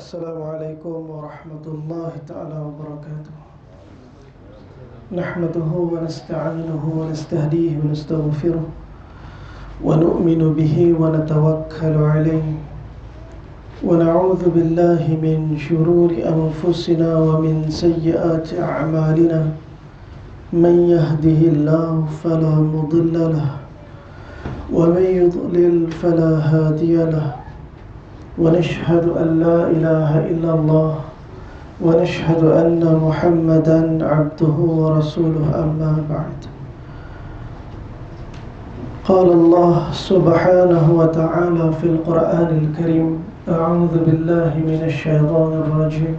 السلام عليكم ورحمة الله تعالى وبركاته. نحمده ونستعينه ونستهديه ونستغفره ونؤمن به ونتوكل عليه ونعوذ بالله من شرور أنفسنا ومن سيئات أعمالنا. من يهده الله فلا مضل له ومن يضلل فلا هادي له، ونشهد أن لا إله إلا الله ونشهد أن محمدا عبده ورسوله. أما بعد، قال الله سبحانه وتعالى في القرآن الكريم: أعوذ بالله من الشيطان الرجيم.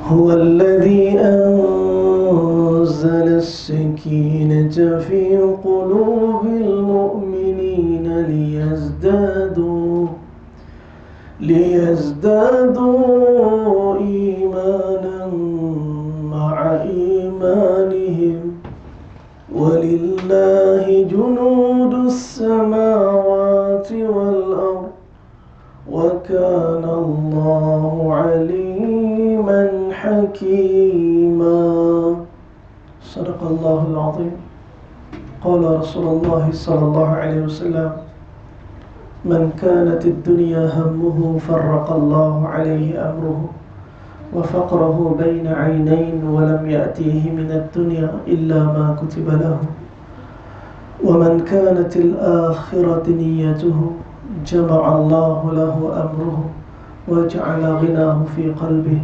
هو الذي أنزل السكينة في قلوب المؤمنين ليزدادوا إيمانا مع إيمانهم، ولله جنود السماوات والأرض وكان الله عليما حكيما. صدق الله العظيم. قال رسول الله صلى الله عليه وسلم: من كانت الدنيا همه فرق الله عليه أمره وفقره بين عينين ولم يأتيه من الدنيا إلا ما كتب له، ومن كانت الآخرة نيته جمع الله له أمره وجعل غناه في قلبه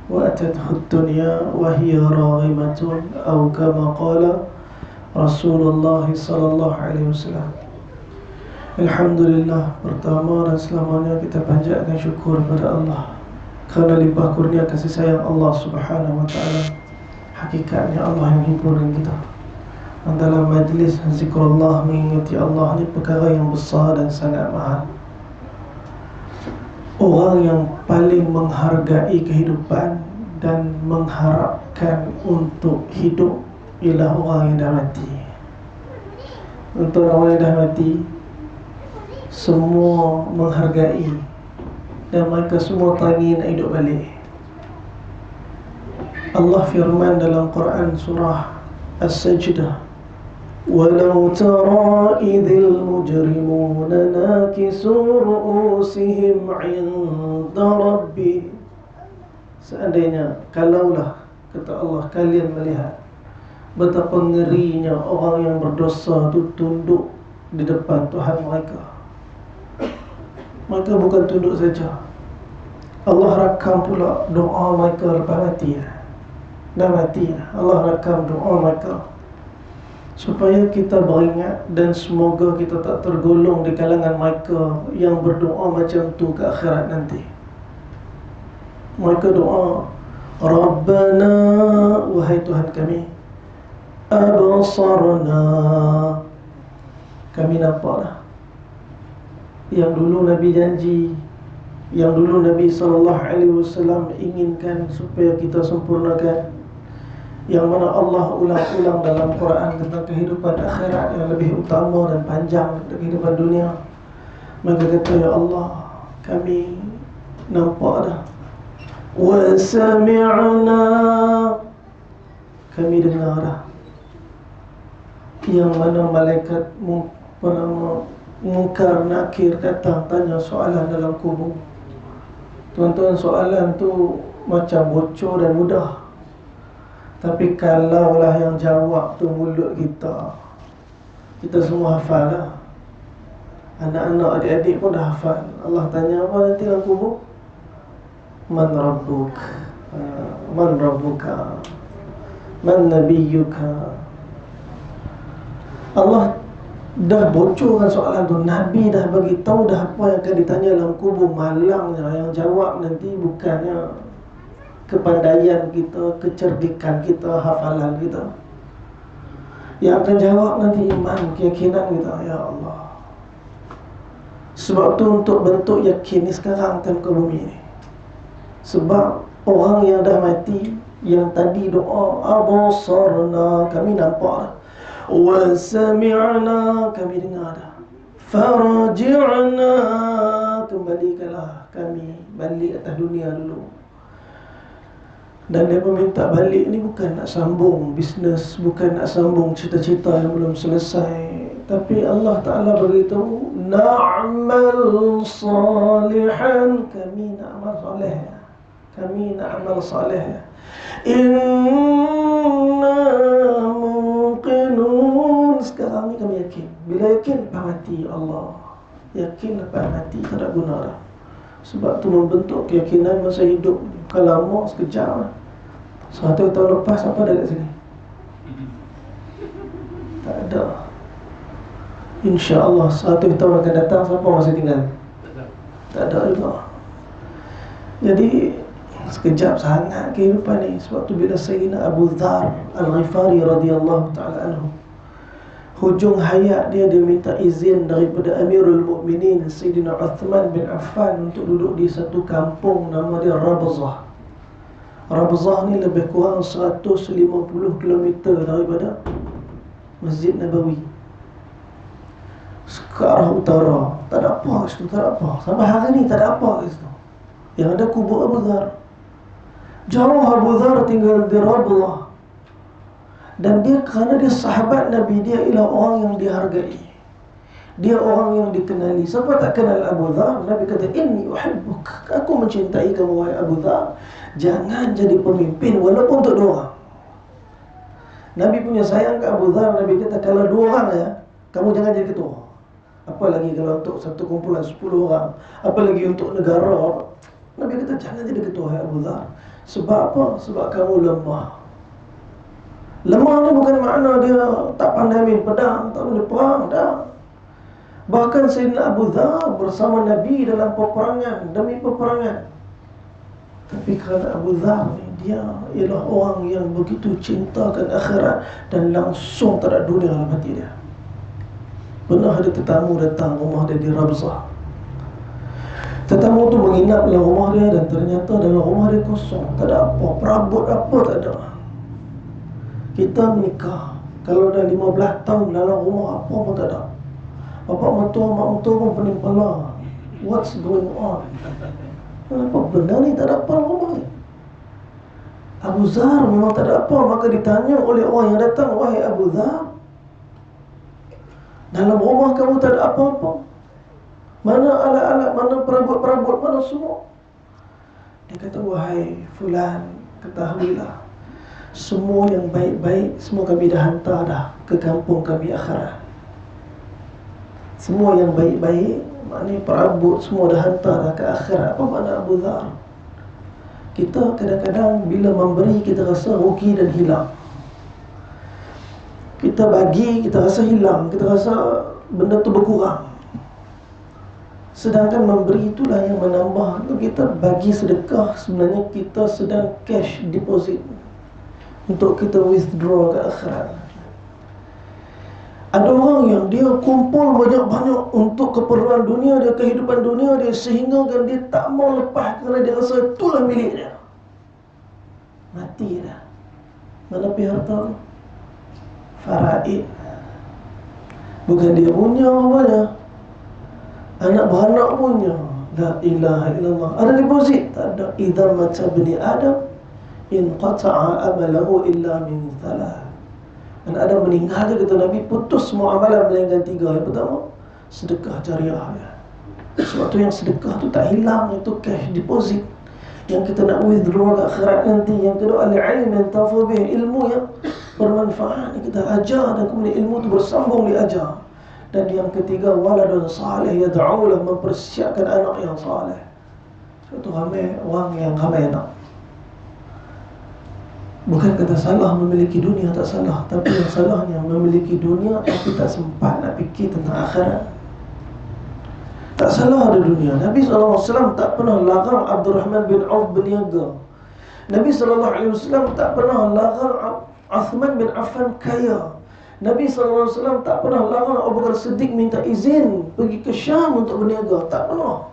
وأتته الدنيا وهي راغمة، أو كما قال رسول الله صلى الله عليه وسلم. Alhamdulillah, pertama dan selamanya kita panjatkan syukur kepada Allah kerana limpah kurnia kasih sayang Allah Subhanahu wa taala. Hakikatnya Allah yang himpunan kita dalam majlis zikrullah, mengingati Allah, ini perkara yang besar dan sangat mahal. Orang yang paling menghargai kehidupan dan mengharapkan untuk hidup ialah orang yang dah mati. Untuk orang yang dah mati, semua menghargai dan mereka semua teringin nak hidup balik. Allah firman dalam Quran surah As-Sajdah: "Walau tara idhil mujrimuna nakisu ru'usihim 'inda rabbi." Seandainya, kalaulah, kata Allah, kalian melihat betapa ngerinya orang yang berdosa itu tunduk di depan Tuhan mereka. Mereka bukan tunduk saja, Allah rakam pula doa mereka lepas mati. Dah mati, Allah rakam doa mereka supaya kita beringat dan semoga kita tak tergolong di kalangan mereka yang berdoa macam tu ke akhirat nanti. Mereka doa, Rabbana, wahai Tuhan kami, abasarna, kami nampaklah yang dulu Nabi janji, yang dulu Nabi SAW inginkan supaya kita sempurnakan, yang mana Allah ulang-ulang dalam Quran tentang kehidupan akhirat yang lebih utama dan panjang dari kehidupan dunia. Maka kata, ya Allah, kami nampak dah, wa sami'na, kami dengar dah, yang mana malaikat bernama Munkar Nakir datang tanya soalan dalam kubur. Tuan-tuan, soalan tu macam bocor dan mudah, tapi kalaulah yang jawab tu mulut kita, kita semua hafal lah. Anak-anak, adik-adik pun dah hafal. Allah tanya apa nanti dalam kubur? Man Rabbuk, Man Rabbuka, Man Nabiyyuka. Allah dah bocorkan soalan tu. Nabi dah bagi tahu dah apa yang akan ditanya dalam kubur. Malangnya yang jawab nanti bukannya kepandaian kita, kecerdikan kita, hafalan kita. Yang akan jawab nanti iman, keyakinan kita. Ya Allah, sebab tu untuk bentuk yakin ni sekarang ke muka bumi ni. Sebab orang yang dah mati, yang tadi doa abasarna, kami nampak dah, wa sami'na, kami dengar dah, Farji'na, kembalikanlah kami balik atas dunia dulu. Dan dia meminta balik ni bukan nak sambung bisnes, bukan nak sambung cita-cita yang belum selesai, tapi Allah Ta'ala beritahu na'mal salihan, kami nak amal soleh, kami nak amal soleh. Inna muqinun, sekarang ni kami yakin. Bila yakin lepas mati, Allah yakin lepas mati tak ada guna dah. Sebab tu membentuk keyakinan masa hidup. Kalau lama sekejap lah. 100 tahun lepas apa ada kat sini? Tak ada. InsyaAllah 100 tahun akan datang, siapa masih tinggal? Tak ada juga. Jadi sekejap sangat kehidupan ni. Sebab tu bila Sayyidina Abu Dhar Al-Ghifari radhiyallahu ta'ala anhu, hujung hayat dia, dia minta izin daripada Amirul Mukminin Sayyidina Uthman bin Affan untuk duduk di satu kampung nama dia Rabzah. Rabzah ni lebih kurang 150 km daripada Masjid Nabawi, ke arah utara. Tak ada apa kat situ, tak ada apa. Sampai hari ni tak ada apa kat situ. Yang ada kubur Abu Dhar. Jauh Abu Dhar tinggal di Rabzah. Dan dia, kerana dia sahabat Nabi, dia ialah orang yang dihargai, dia orang yang dikenali. Siapa tak kenal Abu Dhar? Nabi kata, inni uhibbuk, aku mencintai kamu wahai Abu Dhar. Jangan jadi pemimpin walaupun untuk 2 orang. Nabi punya sayang ke Abu Dhar. Nabi kata, kalau 2 orang ya, kamu jangan jadi ketua. Apalagi kalau untuk satu kumpulan 10 orang, apalagi untuk negara. Nabi kata, jangan jadi ketua wahai Abu Dhar. Sebab apa? Sebab kamu lemah. Lemah ni bukan makna dia tak pandai main pedang, tak boleh perang, dah. Bahkan Sayyidina Abu Dhar bersama Nabi dalam peperangan demi peperangan. Tapi kerana Abu Dhar ni, dia ialah orang yang begitu cintakan akhirat dan langsung tak ada dunia dalam hati dia. Pernah ada tetamu datang rumah dia di Rabzah. Tetamu tu menginap dalam rumah dia dan ternyata dalam rumah dia kosong, tak ada apa, perabot apa tak ada. Kita menikah, kalau dah 15 tahun dalam rumah apa pun tak ada. Bapak mertua, mak mertua pun pening kepala. What's going on? Apa benda ni? Tak ada apa dalam rumah ni. Abu Dhar memang tak ada apa. Maka ditanya oleh orang yang datang, wahai Abu Dhar, dalam rumah kamu tak ada apa-apa? Mana alat-alat, mana perabot-perabot, mana semua? Dia kata, wahai fulan, ketahuilah, semua yang baik-baik semua kami dah hantar dah ke kampung kami akhirat. Semua yang baik-baik, maknanya perabot semua dah hantar dah ke akhirat. Apa makna Abu Dhar? Kita kadang-kadang bila memberi kita rasa rugi dan hilang. Kita bagi, kita rasa hilang, kita rasa benda tu berkurang. Sedangkan memberi itulah yang menambah. Kalau kita bagi sedekah, sebenarnya kita sedang cash deposit untuk kita withdraw ke akhirat. Ada orang yang dia kumpul banyak-banyak untuk keperluan dunia dia, kehidupan dunia dia, sehingga kan dia tak mau lepas kerana dia rasa itulah milik dia. Mati dah. Mana pergi harta tu? Faraid. Bukan dia punya rupanya, anak beranak punya. La ilaha illallah. Ada deposit? Tak ada. Idza mata bani Adam in qata'a amalahu illa min thalath. Anak Adam meninggal je, kata Nabi, putus semua amalan melainkan 3. Yang pertama, sedekah jariah ya. Sebab tu yang sedekah tu tak hilang, itu cash deposit yang kita nak withdraw ke akhirat nanti. Yang kedua, al-ilm yang tafubih, ilmu yang bermanfaat yang kita ajar dan kemudian ilmu tu bersambung diajar. Dan yang ketiga, waladun salih yad'ulah, mempersiapkan anak yang salih. Sebab tu ramai orang yang ramai anak. Bukan kata salah memiliki dunia, tak salah. Tapi yang salahnya memiliki dunia tapi tak sempat nak fikir tentang akhirat. Tak salah ada dunia. Nabi SAW tak pernah larang Abdurrahman bin Auf berniaga. Nabi SAW tak pernah larang Uthman bin Affan kaya. Nabi SAW tak pernah larang Abu Bakar Siddiq minta izin pergi ke Syam untuk berniaga. Tak pernah.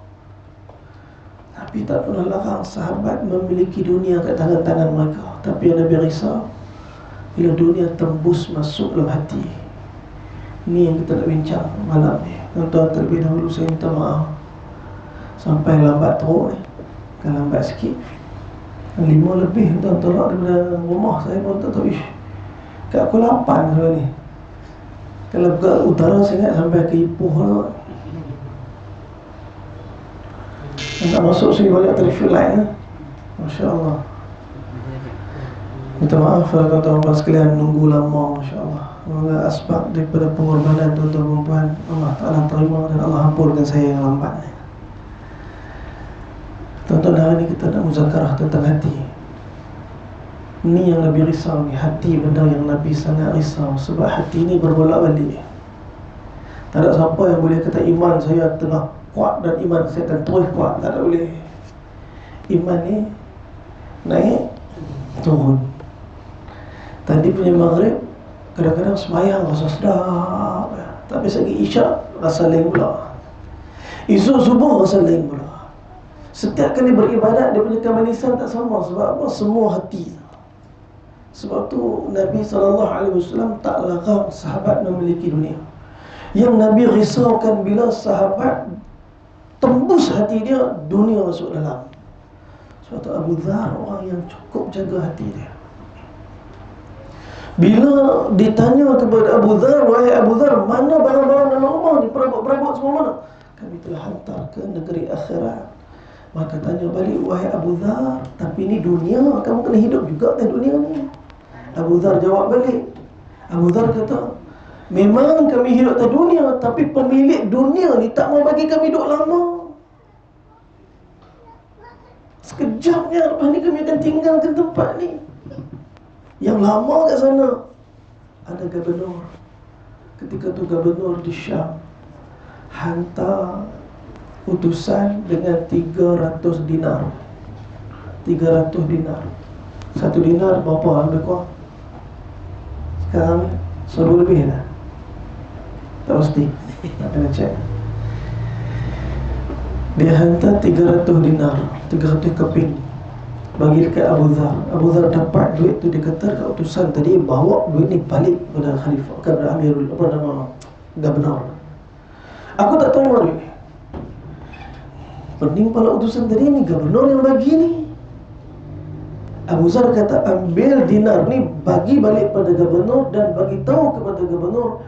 Nabi tak pernah larang sahabat memiliki dunia kat tangan-tangan mereka. Tapi yang Nabi risau bila dunia tembus masuk dalam hati. Ni yang kita nak bincang malam ni. Tuan-tuan, terlebih dahulu saya minta maaf sampai lambat teruk ni. Kan lambat sikit 5 lebih tuan tolak daripada rumah saya pun tak tahu. Kat pukul 8 hari ni. Kalau buka utara saya ingat sampai ke Ipoh lah. Nak masuk sini banyak traffic light lah. Masya Allah. Minta maaf kalau tuan-tuan sekalian menunggu lama. Masya Allah. Semoga asbab daripada pengorbanan tuan-tuan perempuan Allah Ta'ala terima dan Allah ampunkan saya yang lambat ni. Tuan-tuan, hari ni kita nak muzakarah tentang hati. Ini yang Nabi risau ni, hati benda yang Nabi sangat risau. Sebab hati ni berbolak-balik. Tak ada siapa yang boleh kata iman saya tengah kuat dan iman saya akan terus kuat. Tak ada boleh. Iman ni naik, turun. Tadi punya maghrib kadang-kadang sembahyang rasa sedap, tapi segi isyak rasa lain pula. Esok subuh rasa lain pula. Setiap kali beribadat dia punya kemanisan tak sama. Sebab apa? Semua hati. Sebab tu Nabi SAW tak larang sahabat memiliki dunia. Yang Nabi risaukan bila sahabat tembus hati dia, dunia masuk dalam. Sebab tu Abu Dhar orang yang cukup jaga hati dia. Bila ditanya kepada Abu Dhar, wahai Abu Dhar, mana barang-barang dalam rumah ni, perabot-perabot semua mana? Kami telah hantar ke negeri akhirat. Maka tanya balik, wahai Abu Dhar, tapi ni dunia, kamu kena hidup juga di dunia ni. Abu Dhar jawab balik. Abu Dhar kata, memang kami hidup di dunia, tapi pemilik dunia ni tak mau bagi kami hidup lama. Sekejapnya lepas ni kami akan tinggalkan tempat ni. Yang lama kat sana ada gubernur. Ketika tu gubernur di Syam hantar utusan dengan 300 dinar. 300 dinar. 1 dinar berapa? Lebih kurang sekarang 1000 lebih dah. Tak pasti. Tak kena cek. Dia hantar 300 dinar, 300 keping bagi dekat Abu Dhar. Abu Dhar dapat duit tu, dia kata dekat utusan tadi, bawa duit ni balik kepada khalifah, kepada amirul, apa nama, gubernur. Aku tak tahu duit ni. Pening pala utusan tadi ni, gubernur yang bagi ni. Abu Dhar kata, ambil dinar ni, bagi balik pada gubernur dan bagi tahu kepada gubernur,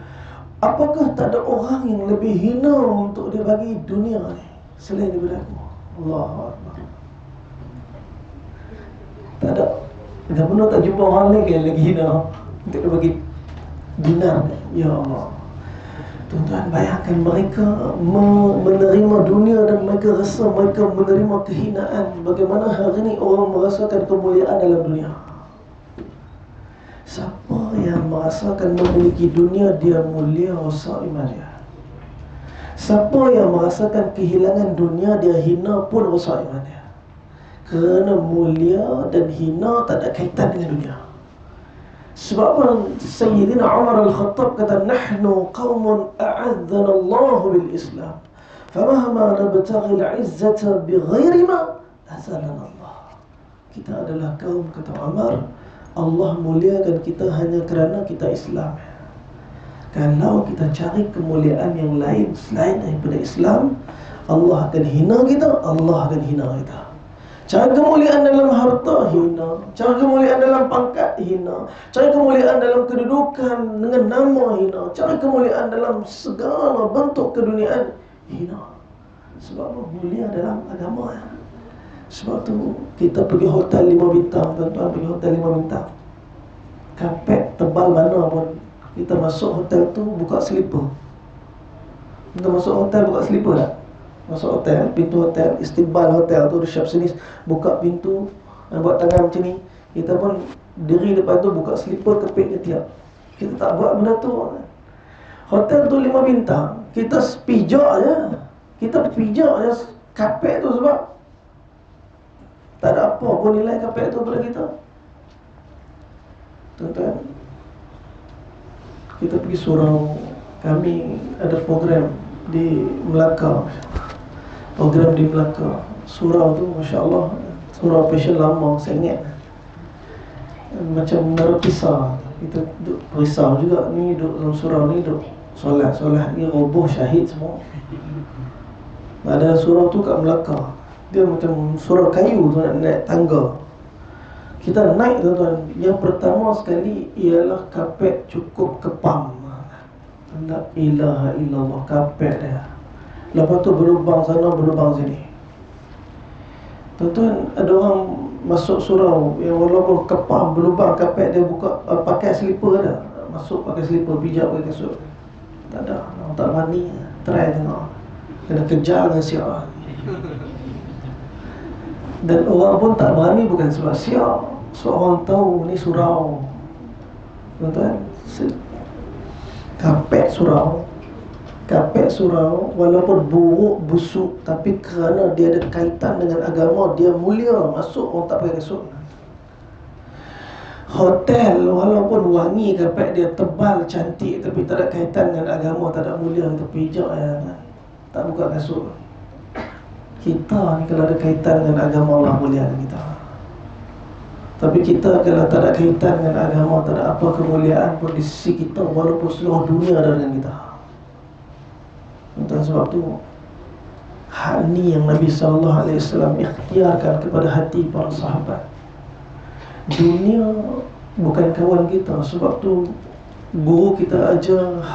apakah tak ada orang yang lebih hina untuk dia bagi dunia ni selain daripada aku? Allahu Akbar. Tak ada. Gubernur tak jumpa orang lain yang lagi hina untuk dia bagi dinar ni. Ya Allah. Tuan-tuan, bayangkan mereka menerima dunia dan mereka rasa mereka menerima kehinaan. Bagaimana hari ini orang merasakan kemuliaan dalam dunia? Siapa yang merasakan memiliki dunia dia mulia, rosak iman dia. Siapa yang merasakan kehilangan dunia dia hina pun rosak iman dia. Kerana mulia dan hina tak ada kaitan dengan dunia. Sebab apa Sayyidina Umar Al-Khattab kata, nahnu qawmun a'adzana Allah bil Islam, famahma nabtaghi al-'izzata bighairi ma azalana Allah. Kita adalah kaum, kata Umar, Allah muliakan kita hanya kerana kita Islam. Kalau kita cari kemuliaan yang lain selain daripada Islam, Allah akan hina kita, Allah akan hina kita. Cari kemuliaan dalam harta, hina. Cari kemuliaan dalam pangkat, hina. Cari kemuliaan dalam kedudukan dengan nama, hina. Cari kemuliaan dalam segala bentuk keduniaan, hina. Sebab apa? Mulia dalam agama ya. Sebab tu kita pergi hotel 5 bintang, tuan-tuan, pergi hotel 5 bintang, kapet tebal mana pun, kita masuk hotel tu buka slipper. Kita masuk hotel buka slipper tak? Masuk hotel, pintu hotel, istiqbal hotel tu, resepsionis buka pintu, buat tangan macam ni. Kita pun diri depan tu, buka slipper, kepit dia tiap. Kita tak buat benda tu. Hotel tu 5 bintang, kita pijak je. Kita pijak je kapet tu sebab tak ada apa pun nilai kapet tu pada kita. Tuan-tuan, kita pergi surau. Kami ada program di Melaka. Program di Melaka. Surau tu Masya Allah, surau passion lama, saya ingat. Macam menara pisah. Kita duduk risau juga. Ni duduk dalam surau ni, duduk Solat ni roboh, syahid semua. Ada surau tu kat Melaka, dia macam surau kayu tu, nak naik tangga. Kita naik tuan-tuan, yang pertama sekali ialah kapet cukup kepam. La ilaha illallah, kapet dia. Lepas tu berlubang sana, berlubang sini. Tuan-tuan, ada orang masuk surau yang walaupun kepam, berlubang kapet, dia buka, pakai slipper dah. Masuk pakai slipper, pijak pakai kasut. Tak ada, orang tak berani. Try tengok, kena kejar dengan siap. Dan orang pun tak berani bukan sebab siap, sebab orang tahu ni surau. Tuan-tuan, Kapet surau walaupun buruk, busuk, tapi kerana dia ada kaitan dengan agama, dia mulia. Masuk orang tak pakai kasut. Hotel walaupun wangi, kapet dia tebal, cantik, tapi tak ada kaitan dengan agama, tak ada mulia, kita pijak kan? Tak buka kasut. Kita ni kalau ada kaitan dengan agama, Allah muliakan kita. Tapi kita kalau tak ada kaitan dengan agama, tak ada apa kemuliaan pun di sisi kita, walaupun seluruh dunia ada dengan kita. Untuk sebab tu, hal ni yang Nabi SAW ikhtiarkan kepada hati para sahabat. Dunia bukan kawan kita. Sebab tu guru kita ajar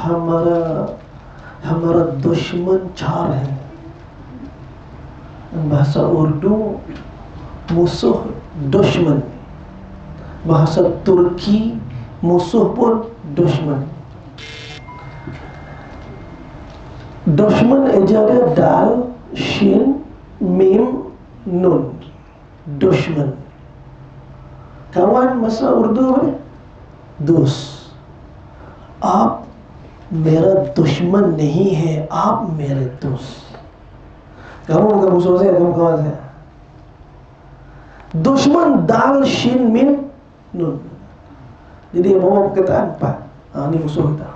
hamara dushman char hai. Bahasa Urdu, musuh dushman. Bahasa Turki, musuh pun dushman. Dushman eja dia dal, shin, mim, nun. Dushman. Kawan bahasa Urdu apa ni? Dost. आप मेरा दुश्मन नहीं है, आप मेरे दोस्त. Kamu bukan musuh saya, kamu kawan saya. Dushman dal, shin, mim, nun. Jadi bawa perkataan 4. Ini musuh kita.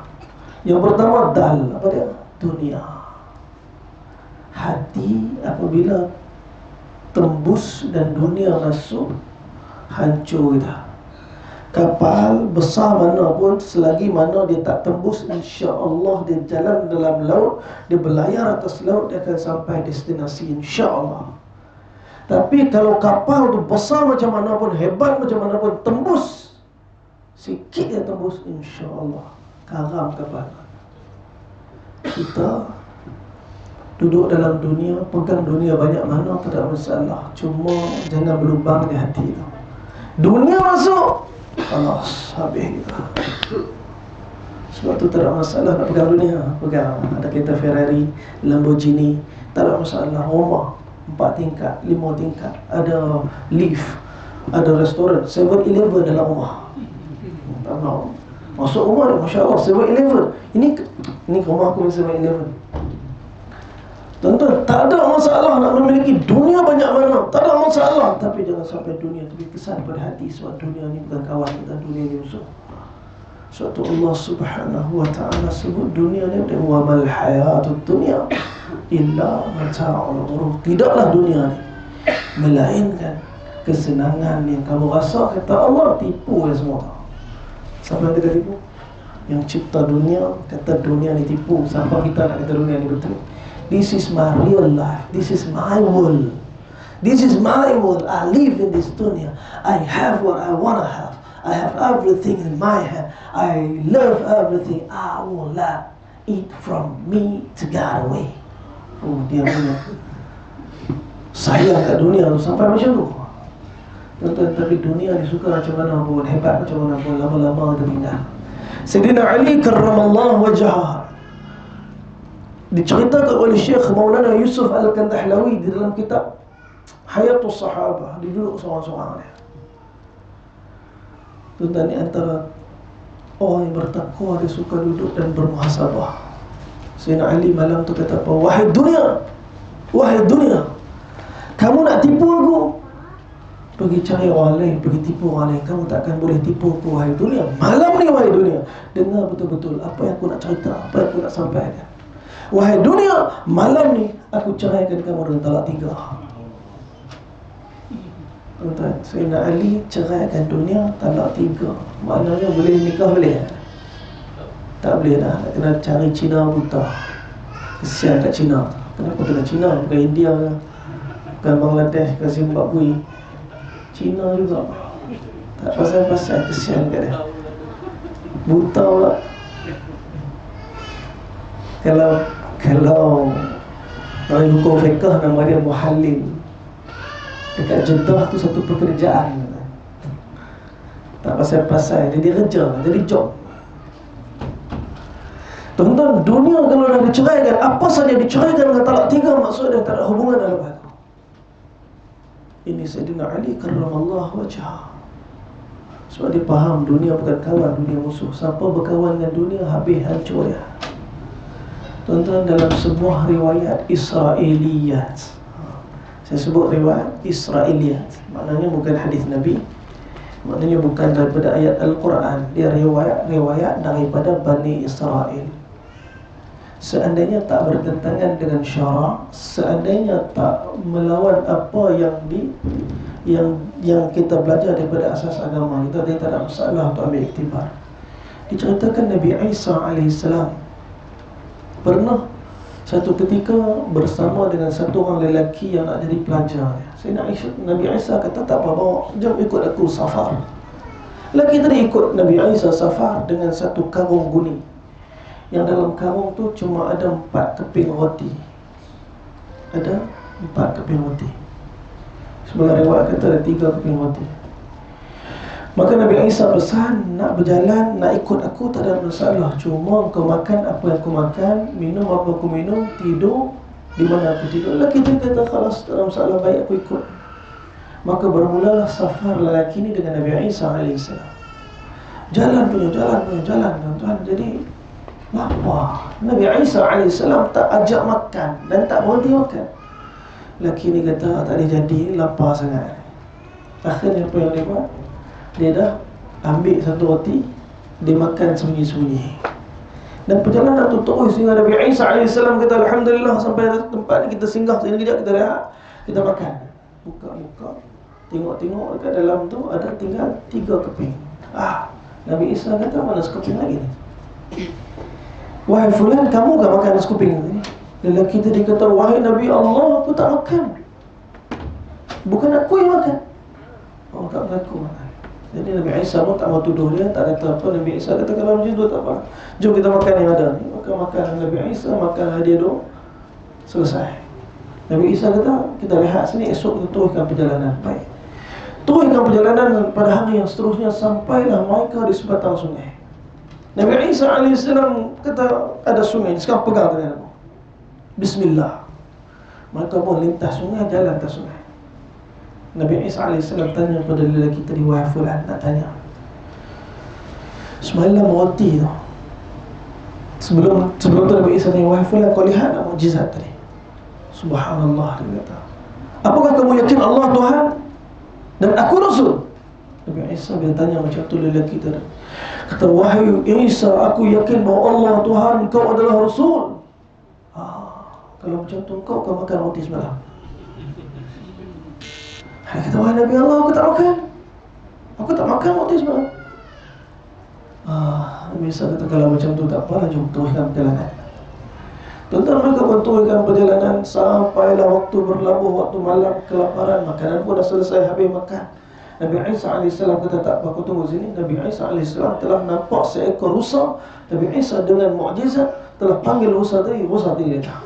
Yang pertama dal, apa dia? Dunia. Hati apabila tembus dan dunia masuk, hancur kita. Kapal besar mana pun, selagi mana dia tak tembus, insya-Allah dia jalan dalam laut, dia berlayar atas laut, dia akan sampai destinasi insya-Allah. Tapi kalau kapal tu besar macam mana pun, hebat macam mana pun, tembus sikit dia tembus, insya-Allah karam kapal. Kita duduk dalam dunia, pegang dunia banyak mana, tak ada masalah. Cuma jangan berlubang di hati tu. Dunia masuk, alas, habis kita. Sebab tu tak ada masalah nak pegang dunia. Pegang, ada kereta Ferrari, Lamborghini, tak ada masalah. Rumah 4 tingkat, 5 tingkat, ada lift, ada restoran, 7-Eleven dalam rumah. Tak mau masuk rumah dia, Masya Allah, 7-Eleven. Ini rumah aku, 7-Eleven. Tuan-tuan, tak ada masalah nak memiliki dunia banyak mana, tak ada masalah. Tapi jangan sampai dunia itu kesan pada hati. Sebab dunia ni bukan kawan kita, dunia ni musuh. Sebab tu Allah Subhanahu wa ta'ala sebut dunia ni, wa mal hayatud dunya illa mata'ul ghurur. Tidaklah dunia ni melainkan kesenangan yang kamu rasa. Kata Allah, tipu ya semua. Siapa yang kita tipu? Yang cipta dunia kata dunia ni tipu. Siapa kita nak kata dunia ni betul? This is my real life. This is my world. This is my world. I live in this dunya. I have what I want to have. I have everything in my hand. I love everything. I will not eat from me to God away. Oh, dia punya sayang kat dunia tu sampai macam tu. Tuan-tuan, tapi dunia disuka macam mana pun, hebat macam mana pun, lama-lama kita tinggal. Sayyidina Ali karramallahu wajhah diceritakan oleh Syekh Maulana Yusuf Al-Kandahlawi di dalam kitab Hayatus Sahabah. Dia duduk seorang-seorang dia. Tuan-tuan, ni antara orang yang bertakwa, dia suka duduk dan bermuhasabah. Sayyidina Ali malam tu kata apa? Wahai dunia, kamu nak tipu aku, pergi cari orang lain, pergi tipu orang lain. Kamu takkan boleh tipu aku, wahai dunia. Malam ni, wahai dunia, dengar betul-betul apa yang aku nak cerita, apa yang aku nak sampaikan. Wahai dunia, malam ni aku ceraikan kamu dengan talak 3. Tuan-tuan, Sayyidina Ali ceraikan dunia talak 3. Maknanya boleh nikah boleh? Tak boleh dah, nak kena cari Cina buta. Kesian kat Cina. Kenapa kena Cina? Bukan India ke? Bukan Bangladesh ke Zimbabwe. Cina juga. Tak pasal-pasal, kesian kat dia. Buta pula. Kalau dalam hukum fiqh nama dia muhallil. Dekat Jeddah tu satu pekerjaan. Tak pasal-pasal, jadi kerja, jadi job. Tuan-tuan, dunia kalau dah diceraikan, apa saja diceraikan dengan talak 3, maksudnya tak ada hubungan dalam hati. Ini Sayyidina Ali karramallahu wajhah. Sebab dia faham dunia bukan kawan, dunia musuh. Siapa berkawan dengan dunia, habis hancur dia. Tuan-tuan, dalam sebuah riwayat Israiliyat, saya sebut riwayat Israiliyat, maknanya bukan hadis Nabi, maknanya bukan daripada ayat Al-Quran. Dia riwayat daripada Bani Israel. Seandainya tak bertentangan dengan syarak, seandainya tak melawan apa yang kita belajar daripada asas agama kita, dia tak ada masalah untuk ambil iktibar. Diceritakan Nabi Isa AS pernah satu ketika bersama dengan satu orang lelaki yang nak jadi pelajar. Nabi Isa kata, tak apa, bawa, jom ikut aku safar. Lelaki tadi ikut Nabi Isa safar dengan satu karung guni. Yang dalam karung tu cuma ada 4 keping roti. Ada 4 keping roti. Sebagai riwayat kata ada 3 keping roti. Maka Nabi Isa pesan, nak berjalan, nak ikut aku tak ada masalah. Cuma kau makan apa yang kau makan, minum apa aku minum, tidur di mana aku tidur. Lelaki tu kata, khalas, tak ada masalah, baik aku ikut. Maka bermulalah safar lelaki ni dengan Nabi Isa AS. Jalan tuan-tuan. Jadi lapar. Nabi Isa AS tak ajak makan dan tak berhenti makan. Lelaki ni kata, tak boleh jadi, lapar sangat. Akhirnya apa yang dia buat? Dia dah ambil satu roti, dia makan sembunyi-sembunyi. Dan perjalanan tu terus sehingga Nabi Isa AS kata, alhamdulillah, sampai tempat ni kita singgah sekejap, kita rehat, kita makan. Buka-buka, tengok-tengok dekat dalam tu ada tinggal 3 keping. Nabi Isa kata, mana sekeping lagi ni? Wahai fulan, kamu kan makan sekeping ni? Lelaki tadi kata, wahai Nabi Allah, aku tak makan. Bukan aku yang makan. Oh, tak mengaku makan. Jadi Nabi Isa pun tak mau tuduh dia, tak kata apa. Nabi Isa kata, kalau macam tu tak apa, jom kita makan yang ada ni. Maka makan Nabi Isa, makan dia tu, selesai. Nabi Isa kata, kita rehat sini, esok kita teruskan perjalanan. Baik, teruskan perjalanan pada hari yang seterusnya. Sampailah mereka di sebatang sungai. Nabi Isa AS kata, ada sungai, sekarang pegang tangan aku, Bismillah. Mereka pun lintas sungai, jalan atas sungai. Nabi Isa AS tanya kepada lelaki tadi, wahai fulan, nak tanya, semalam roti tu, sebelum tu Nabi Isa tanya, wahai fulan, kau lihat tak mukjizat tadi? Subhanallah, dia kata, apakah kamu yakin Allah Tuhan dan aku Rasul? Nabi Isa bila tanya macam tu lelaki tadi, kata, wahai Isa, aku yakin bahawa Allah Tuhan, kau adalah Rasul. Kalau macam tu, kau akan makan roti semalam. Dia kata, wahai Nabi Allah, aku tak makan. Aku tak makan roti semalam. Nabi Isa kata, kalau macam tu tak apa, jom teruskan perjalanan. Tuan-tuan, mereka pun teruskan perjalanan. Sampailah waktu berlabuh, waktu malam, kelaparan, makanan pun dah selesai, habis makan. Nabi Isa AS kata, tak apa, aku tunggu sini. Nabi Isa AS telah nampak seekor rusa. Nabi Isa dengan mukjizat telah panggil rusa tadi datang.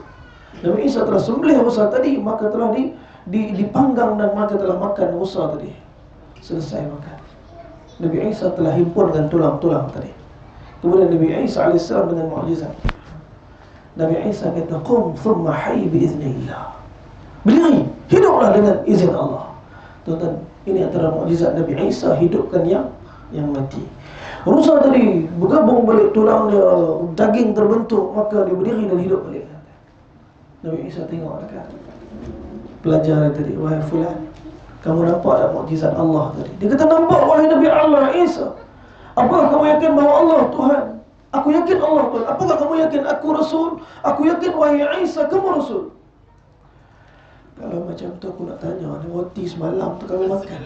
Nabi Isa telah sembelih rusa tadi, maka telah dipanggang dan maka telah makan rusa tadi. Selesai makan. Nabi Isa telah himpunkan tulang-tulang tadi. Kemudian Nabi Isa AS dengan mukjizat, Nabi Isa kata, qum thumma hayy biiznillah. Berdiri, hiduplah dengan izin Allah. Tuan-tuan, ini antara mukjizat Nabi Isa, hidupkan yang mati. Rusa tadi bergabung balik tulang dia, daging terbentuk, maka dia berdiri dan hidup balik. Nabi Isa tengok dekat pelajar tadi, wahai fulan, kamu nampak tak mukjizat Allah tadi? Dia kata, nampak wahai Nabi Allah Isa. Apakah kamu yakin bahawa Allah Tuhan? Aku yakin Allah Tuhan. Apakah kamu yakin aku Rasul? Aku yakin wahai Isa, kamu Rasul. Kalau macam tu aku nak tanya, ni roti semalam tu kamu makan?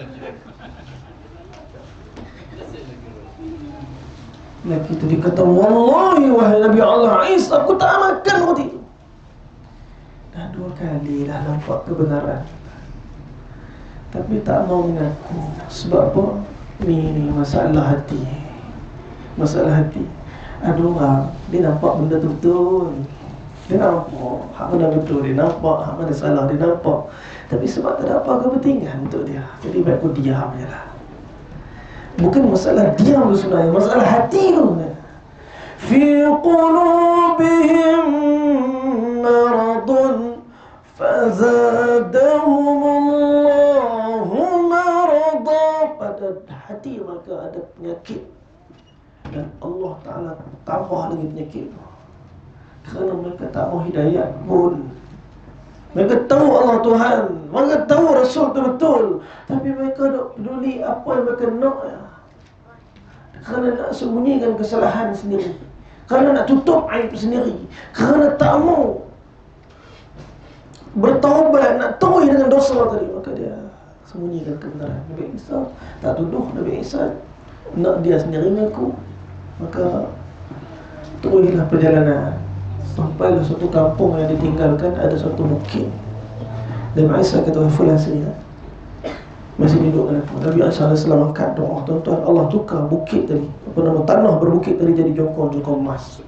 Lagi itu dia kata, wallahi wahai Nabi Allah Isa, aku tak makan roti itu. Dah 2 kali dah nampak kebenaran, tapi tak mau mengaku. Sebab apa? Ni masalah hati. Masalah hati. Ada orang, dia nampak benda tu betul. Dia nampak hak mana betul, dia nampak hak mana salah, dia nampak. Tapi sebab tak ada apa kepentingan untuk dia, jadi baik aku diam je lah. Bukan masalah diam tu sebenarnya, masalah hati tu. Fi qulubihim maradun fazadahumullahu marada. Pada hati mereka ada penyakit, dan Allah Ta'ala tambah lagi penyakit tu, kerana mereka tak mau hidayat pun. Mereka tahu Allah Tuhan, mereka tahu Rasul itu betul, tapi mereka tak peduli apa yang mereka nak, kerana nak sembunyikan kesalahan sendiri, kerana nak tutup aib sendiri, kerana tak mau bertaubat, nak tauhid dengan dosa tadi, maka dia sembunyikan kebenaran. Nabi Isa tak tuduh Nabi Isa, nak dia sendiri mengaku. Maka teruilah perjalanan sampai ke suatu kampung yang ditinggalkan, ada suatu bukit. Dan Isa kata, fulan sini masih duduk dengan aku. Nabi SAW angkat doa, tuan-tuan, Allah tukar bukit tadi, apa nama, tanah berbukit tadi jadi jongkong emas.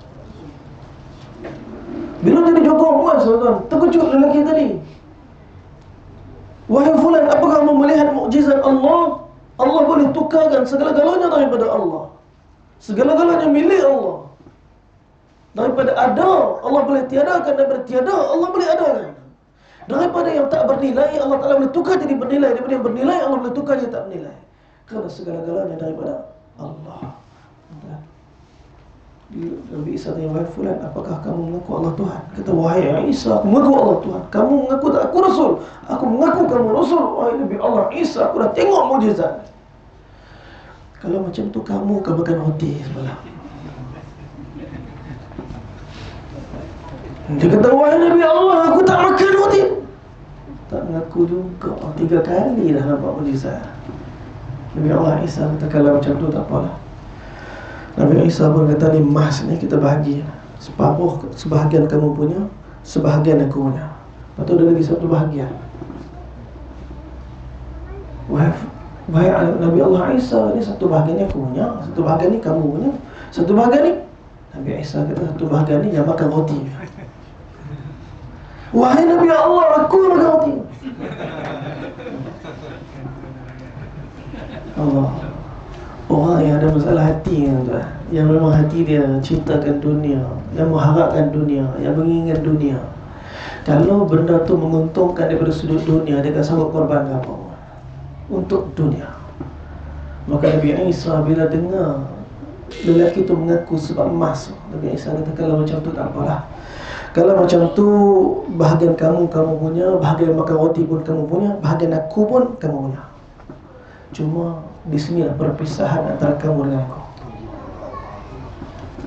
Bila jadi jongkong emas, tuan-tuan, terkejut lelaki tadi. Wahai fulan, apakah kamu melihat mukjizat Allah? Allah boleh tukarkan segala-galanya daripada Allah. Segala-galanya milik Allah. Daripada ada, Allah boleh tiadakan. Daripada tiada, Allah boleh adakan. Daripada yang tak bernilai, Allah Ta'ala boleh tukar jadi bernilai. Daripada yang bernilai, Allah boleh tukar jadi tak bernilai. Kerana segala-galanya daripada Allah. Nabi Isa tanya, wahai fulan, apakah kamu mengaku Allah Tuhan? Kata, wahai Isa, aku mengaku Allah Tuhan. Kamu mengaku tak aku Rasul? Aku mengaku kamu Rasul. Wahai Nabi Allah Isa, aku dah tengok mukjizat. Kalau macam tu kamu makan roti semalam. Dia kata, wahai Nabi Allah, aku tak makan roti. Tak mengaku juga. 3 kali dah nampak mukjizat. Nabi Allah Isa kata, kalau macam tu tak apalah. Nabi Isa pun kata, ni emas ni kita bahagi. Separuh, sebahagian kamu punya, sebahagian aku punya. Lepas tu ada lagi satu bahagian. Wahai Nabi Allah Isa, ni satu bahagian ni aku punya, satu bahagian ni kamu punya, satu bahagian ni. Nabi Isa kata, satu bahagian ni yang makan roti. Wahai Nabi Allah, aku makan roti. Allah. Orang yang ada masalah hati, yang memang hati dia cintakan dunia, yang mengharapkan dunia, yang mengingat dunia. Kalau benda tu menguntungkan daripada sudut dunia, dia akan sanggup korban apa untuk dunia. Maka Nabi Isa bila dengar lelaki tu mengaku sebab emas, Nabi Isa kata, kalau macam tu tak apalah. Kalau macam tu, bahagian kamu punya, bahagian makan roti pun kamu punya, bahagian aku pun kamu punya. Cuma di sinilah perpisahan antara kamu dengan aku.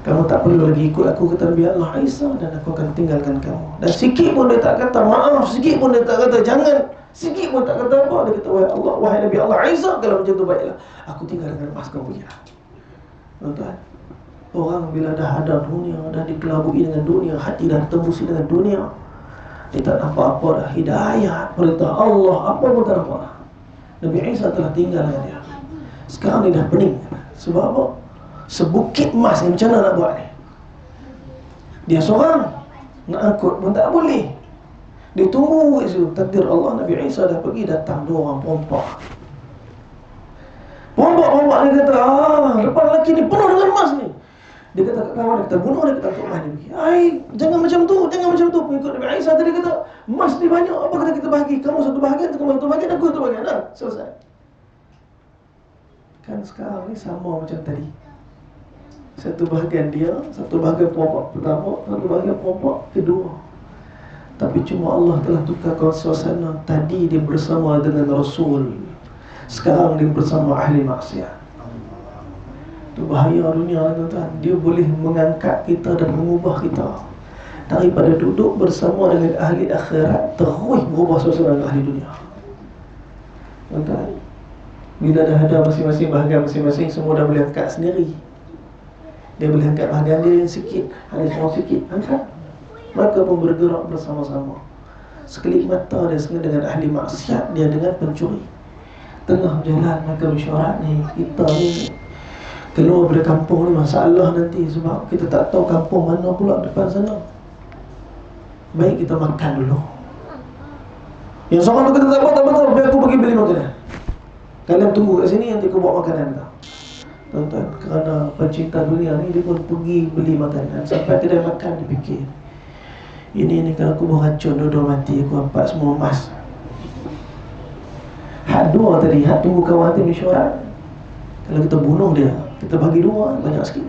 Kamu tak perlu lagi ikut aku, kata Nabi Allah Isa, dan aku akan tinggalkan kamu. Dan sikit pun dia tak kata maaf, sikit pun dia tak kata jangan, sikit pun tak kata apa. Dia kata, wahai Allah, wahai Nabi Allah Isa, kalau macam tu baiklah, aku tinggal dengan emas kamu punya. Tuan-tuan, orang bila dah ada dunia, dah dikelabui dengan dunia, hati dah tembusi dengan dunia, dia tak nampak apa dah. Hidayah, perintah Allah, apa pun tak nampak dah. Nabi Isa telah tinggal dengan dia. Sekarang dia dah pening. Sebab apa? Sebukit emas ni macam mana nak buat ni? Dia seorang, nak angkut pun tak boleh. Dia tunggu kat situ. Takdir Allah, Nabi Isa dah pergi, datang 2 orang perompak. Perompak dia kata, lepas lelaki ni penuh dengan emas ni. Dia kata kat kawan dia, kata bunuh dia, kata emas dia pergi. Jangan macam tu, jangan macam tu. Pengikut Nabi Isa tadi kata, emas ni banyak, apa kata kita bahagi? Kamu satu bahagian, kamu satu bahagian, aku satu bahagian. Dah, selesai. Kan sekarang ni sama macam tadi. Satu bahagian dia, satu bahagian perompak pertama, satu bahagian perompak kedua. Tapi cuma Allah telah tukarkan suasana. Tadi dia bersama dengan Rasul, sekarang dia bersama ahli maksiat. Itu bahaya dunia, tuan-tuan. Dia boleh mengangkat kita dan mengubah kita daripada duduk bersama dengan ahli akhirat, terus berubah suasana dengan ahli dunia. Tuan-tuan, bila dah ada masing-masing bahagian masing-masing, semua dah boleh angkat sendiri. Dia boleh angkat bahagian dia yang sikit, hanya semua sikit, angkat. Maka pun bergerak bersama-sama. Sekelip mata dia senang dengan ahli maksiat, dia dengan pencuri. Tengah jalan maka mesyuarat ni, kita ni keluar dari kampung ni masalah nanti. Sebab kita tak tahu kampung mana pula depan sana. Baik kita makan dulu. Yang seorang tu kata tak apa, biar aku pergi beli makanan. Kalian tunggu kat sini, nanti aku bawa makanan kau. Tuan-tuan, kerana pencinta dunia ni, dia pun pergi beli makanan. Sampai kedai makan, dia fikir, ini kalau aku buang racun, dua-dua mati, aku nampak semua emas. Hak dua tadi, hak tunggu kawan hati mesyuarat. Kalau kita bunuh dia, kita bagi dua, banyak sikit.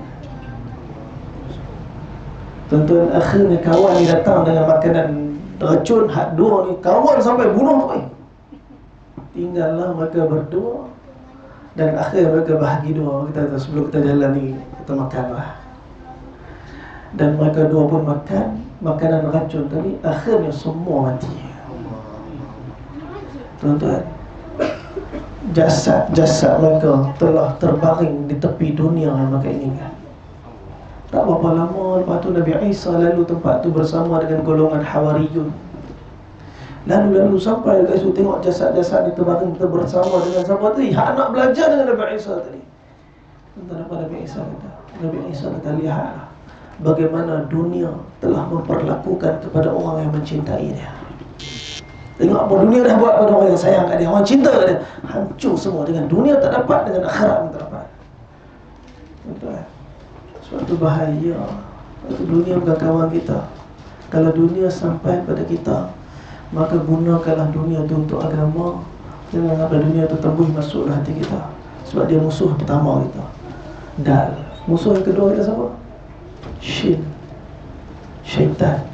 Tuan-tuan, akhirnya kawan ni datang dengan makanan racun. Hak dua ni, kawan sampai bunuh sampai. Tinggallah mereka berdua. Dan akhirnya mereka bahagi dua. Kita sebelum kita jalan ni, kita makanlah. Dan mereka dua pun makan makanan racun tadi. Akhirnya semua mati. Tuan-tuan, jasad mereka telah terbaring di tepi dunia yang mereka inginkan. Tak berapa lama lepas tu Nabi Isa lalu tempat tu bersama dengan golongan Hawariyun. Lalu sampai dekat situ, tengok jasad-jasad ni terbaring, kita bersama dengan siapa tadi? Hak nak belajar dengan Nabi Isa tadi. Tentang apa Nabi Isa kata? Nabi Isa kata, lihatlah bagaimana dunia telah memperlakukan kepada orang yang mencintai dia. Tengok apa dunia dah buat pada orang yang sayang kat dia, orang cinta kat dia. Hancur semua. Dengan dunia tak dapat, dengan akhirat pun tak dapat. Betul. Sebab tu bahaya. Sebab tu dunia bukan kawan kita. Kalau dunia sampai pada kita, maka gunakanlah dunia itu untuk agama. Jangan sampai dunia itu tembus masuk dalam hati kita. Sebab dia musuh pertama kita. Dal. Musuh yang kedua kita siapa? Shin. Syaitan.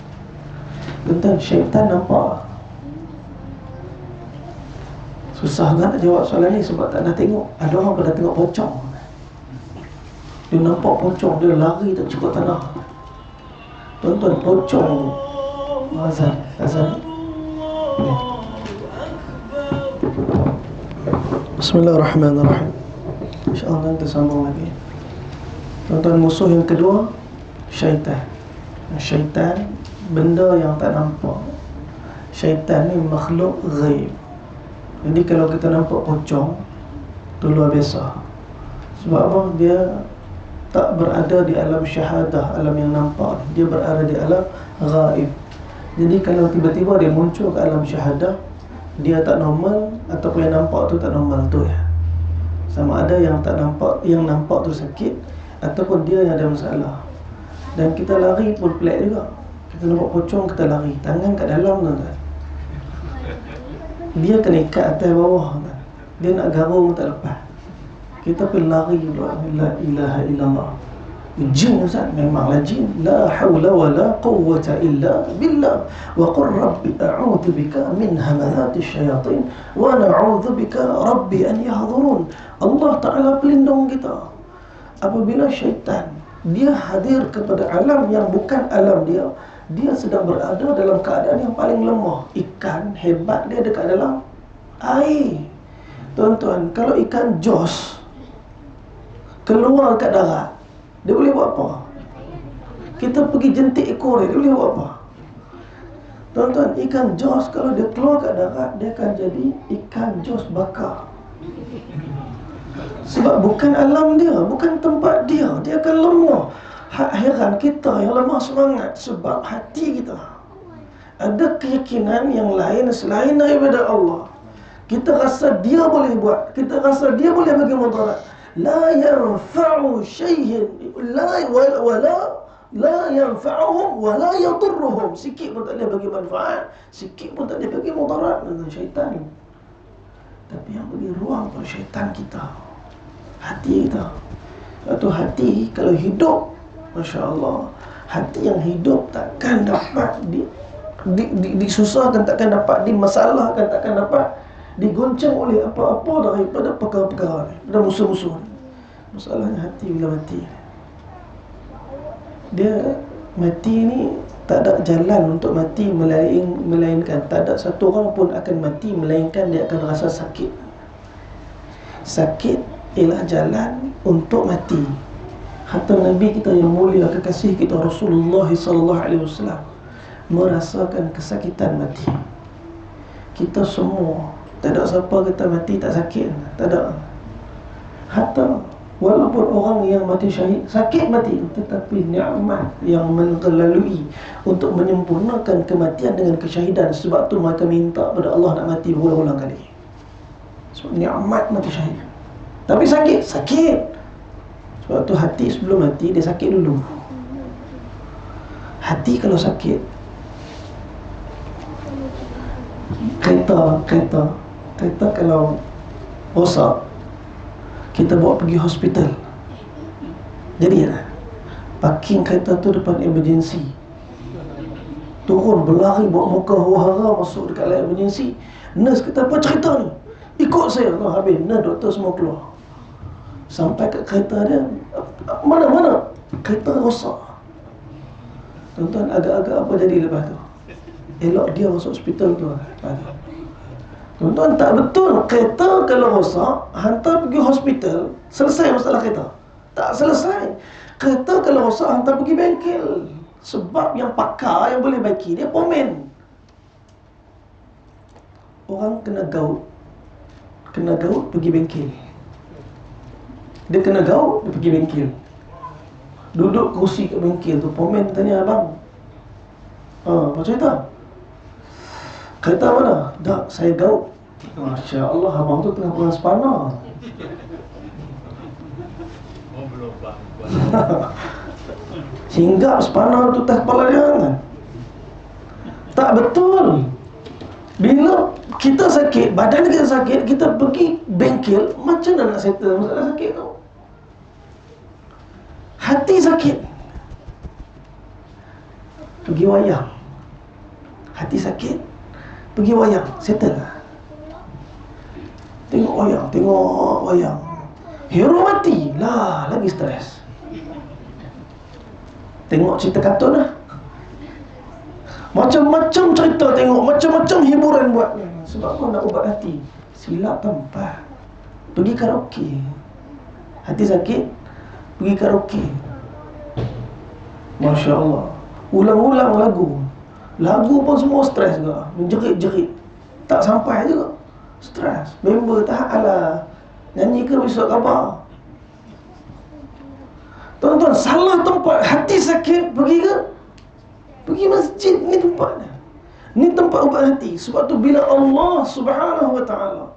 Tentang syaitan nampak. Susah kan nak jawab soalan ni sebab tak nak tengok. Ada orang pada tengok pocong. Dia nampak pocong, dia lari tak cukup tanah. Tuan-tuan, pocong. Azan. Bismillahirrahmanirrahim. InsyaAllah kita sambung lagi. Tuan-tuan, musuh yang kedua, syaitan. Syaitan, benda yang tak nampak. Syaitan ni makhluk ghaib. Jadi kalau kita nampak pocong, tu luar biasa. Sebab apa? Dia tak berada di alam syahadah, alam yang nampak. Dia berada di alam ghaib. Jadi kalau tiba-tiba dia muncul ke alam syahadah, dia tak normal, ataupun yang nampak tu tak normal tu ya. Sama ada yang tak nampak, yang nampak tu sakit, ataupun dia yang ada masalah. Dan kita lari pun pelik juga. Kita nampak pocong, kita lari, tangan kat dalam tu. Dia kena ikat atas bawah. Dia nak garung tak lepas. Kita pun lari pula. La ilaha illallah. Jin Ustaz, memanglah jin. La hawla wa la quwwata illa billah. Wa qur rabbi a'udhu bika min hamazati syayatin wa na'udhu bika rabbi an yahdurun. Allah Ta'ala pelindung kita apabila syaitan dia hadir kepada alam yang bukan alam dia. Dia sedang berada dalam keadaan yang paling lemah. Ikan hebat dia dekat dalam air. Tuan-tuan, kalau ikan jos keluar kat darat, dia boleh buat apa? Kita pergi jentik ekor dia boleh buat apa? Tuan-tuan, ikan jos kalau dia keluar kat darat, dia akan jadi ikan jos bakar. Sebab bukan alam dia, bukan tempat dia. Dia akan lemah. Heran kita yang lemah semangat sebab hati kita ada keyakinan yang lain selain daripada Allah. Kita rasa dia boleh buat, kita rasa dia boleh bagi mudarat. La yanfa'u syai'in la yanfa'uhum wa la yadurruhum. Sikit pun tak boleh bagi manfaat, sikit pun tak boleh bagi mudarat dengan syaitan. Tapi yang bagi ruang pada syaitan kita, hati kita. Satu hati kalau hidup, Masya Allah, hati yang hidup takkan dapat disusahkan, takkan dapat dimasalahkan, takkan dapat digoncang oleh apa-apa daripada perkara-perkara ni, dan musuh-musuh ni. Masalahnya hati bila mati, dia mati ni tak ada jalan untuk mati melainkan tak ada satu orang pun akan mati melainkan dia akan rasa sakit. Sakit ialah jalan untuk mati. Hatta Nabi kita yang mulia, kekasih kita Rasulullah sallallahu alaihi wasallam merasakan kesakitan mati. Kita semua, tak ada siapa kata mati tak sakit, tak ada. Hatta walaupun orang yang mati syahid sakit mati, tetapi nikmat yang melalui untuk menyempurnakan kematian dengan kesyahidan. Sebab tu mereka minta pada Allah nak mati berulang-ulang kali. Sebab nikmat mati syahid. Tapi sakit. Sebab tu hati sebelum mati dia sakit dulu. Hati kalau sakit, kereta kalau rosak, kita bawa pergi hospital, jadi parking kereta tu depan emergency, turun berlari bawa muka huru-hara masuk dekat line emergency. Nurse kata, apa cerita ni? Ikut saya. Habis nurse, doktor semua keluar. Sampai kat kereta dia, mana kereta rosak. Tuan-tuan, agak-agak apa jadi lepas tu? Elok dia masuk hospital tu. Tuan-tuan, tak betul. Kereta kalau rosak, hantar pergi hospital, selesai masalah kereta. Tak selesai. Kereta kalau rosak, hantar pergi bengkel. Sebab yang pakar yang boleh baiki dia pomen. Orang kena gaut pergi bengkel. Dia kena gaut, dia pergi bengkel. Duduk kursi kat bengkel tu, pomen tanya, abang, apa cerita? Kereta mana? Tak, saya gaut. Masya Allah, abang tu tengah pegang spana. Hinggap spana tu atas kepala dia kan? Tak betul. Bila kita sakit, badan kita sakit, kita pergi bengkel, macam mana nak settle masalah sakit tu? Hati sakit, pergi wayang. Hati sakit, pergi wayang, settle lah. Tengok wayang. Hero mati lah, lagi stres. Tengok cerita kartun lah. Macam-macam cerita tengok, macam-macam hiburan buat. Sebab kau nak ubat hati. Silap tempat, pergi karaoke. Hati sakit, pergi karaoke. Masya Allah, ulang-ulang lagu pun semua stres juga, menjerit-jerit, tak sampai juga, stres. Member tak alah, nyanyi ke besok khabar. Tuan-tuan, salah tempat. Hati sakit, pergi ke? Pergi masjid. Ni tempatnya, ni tempat ubat hati. Sebab tu bila Allah subhanahu wa ta'ala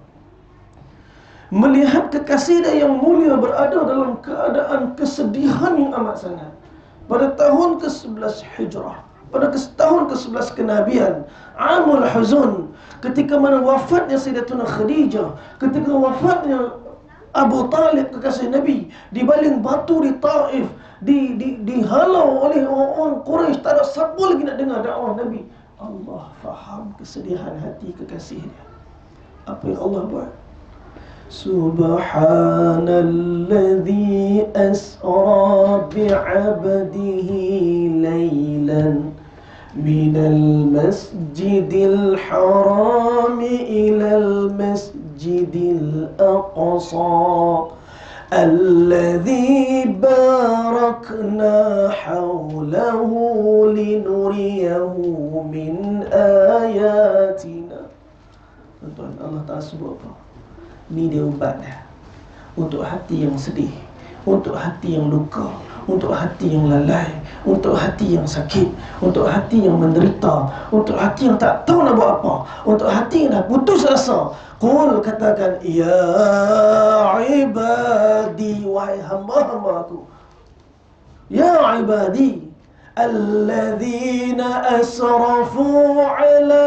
melihat kekasih dia yang mulia berada dalam keadaan kesedihan yang amat sangat, pada tahun ke-11 Hijrah, pada tahun ke-11 kenabian, Amul Huzun, ketika mana wafatnya Sayyidatuna Khadijah, ketika wafatnya Abu Talib kekasih Nabi, dibaling batu di Taif, dihalau oleh orang Quraisy, tak ada siapa lagi nak dengar dakwah Nabi. Allah faham kesedihan hati kekasih dia. Apa yang Allah buat? Subhanalladzi asra bi'abdihi laylan minal masjidil harami ilal masjidil aqsa alladzi barakna hawlahu linuriyahu min ayatina. Tuan-tuan, Allah Ta'ala sebut apa? Ni dia ubat dia. Untuk hati yang sedih, untuk hati yang luka, untuk hati yang lalai, untuk hati yang sakit, untuk hati yang menderita, untuk hati yang tak tahu nak buat apa, untuk hati yang dah putus asa. Qul, katakan, ya ibadi, wahai hamba-hamba aku, ya ibadi alladzina asrafu ala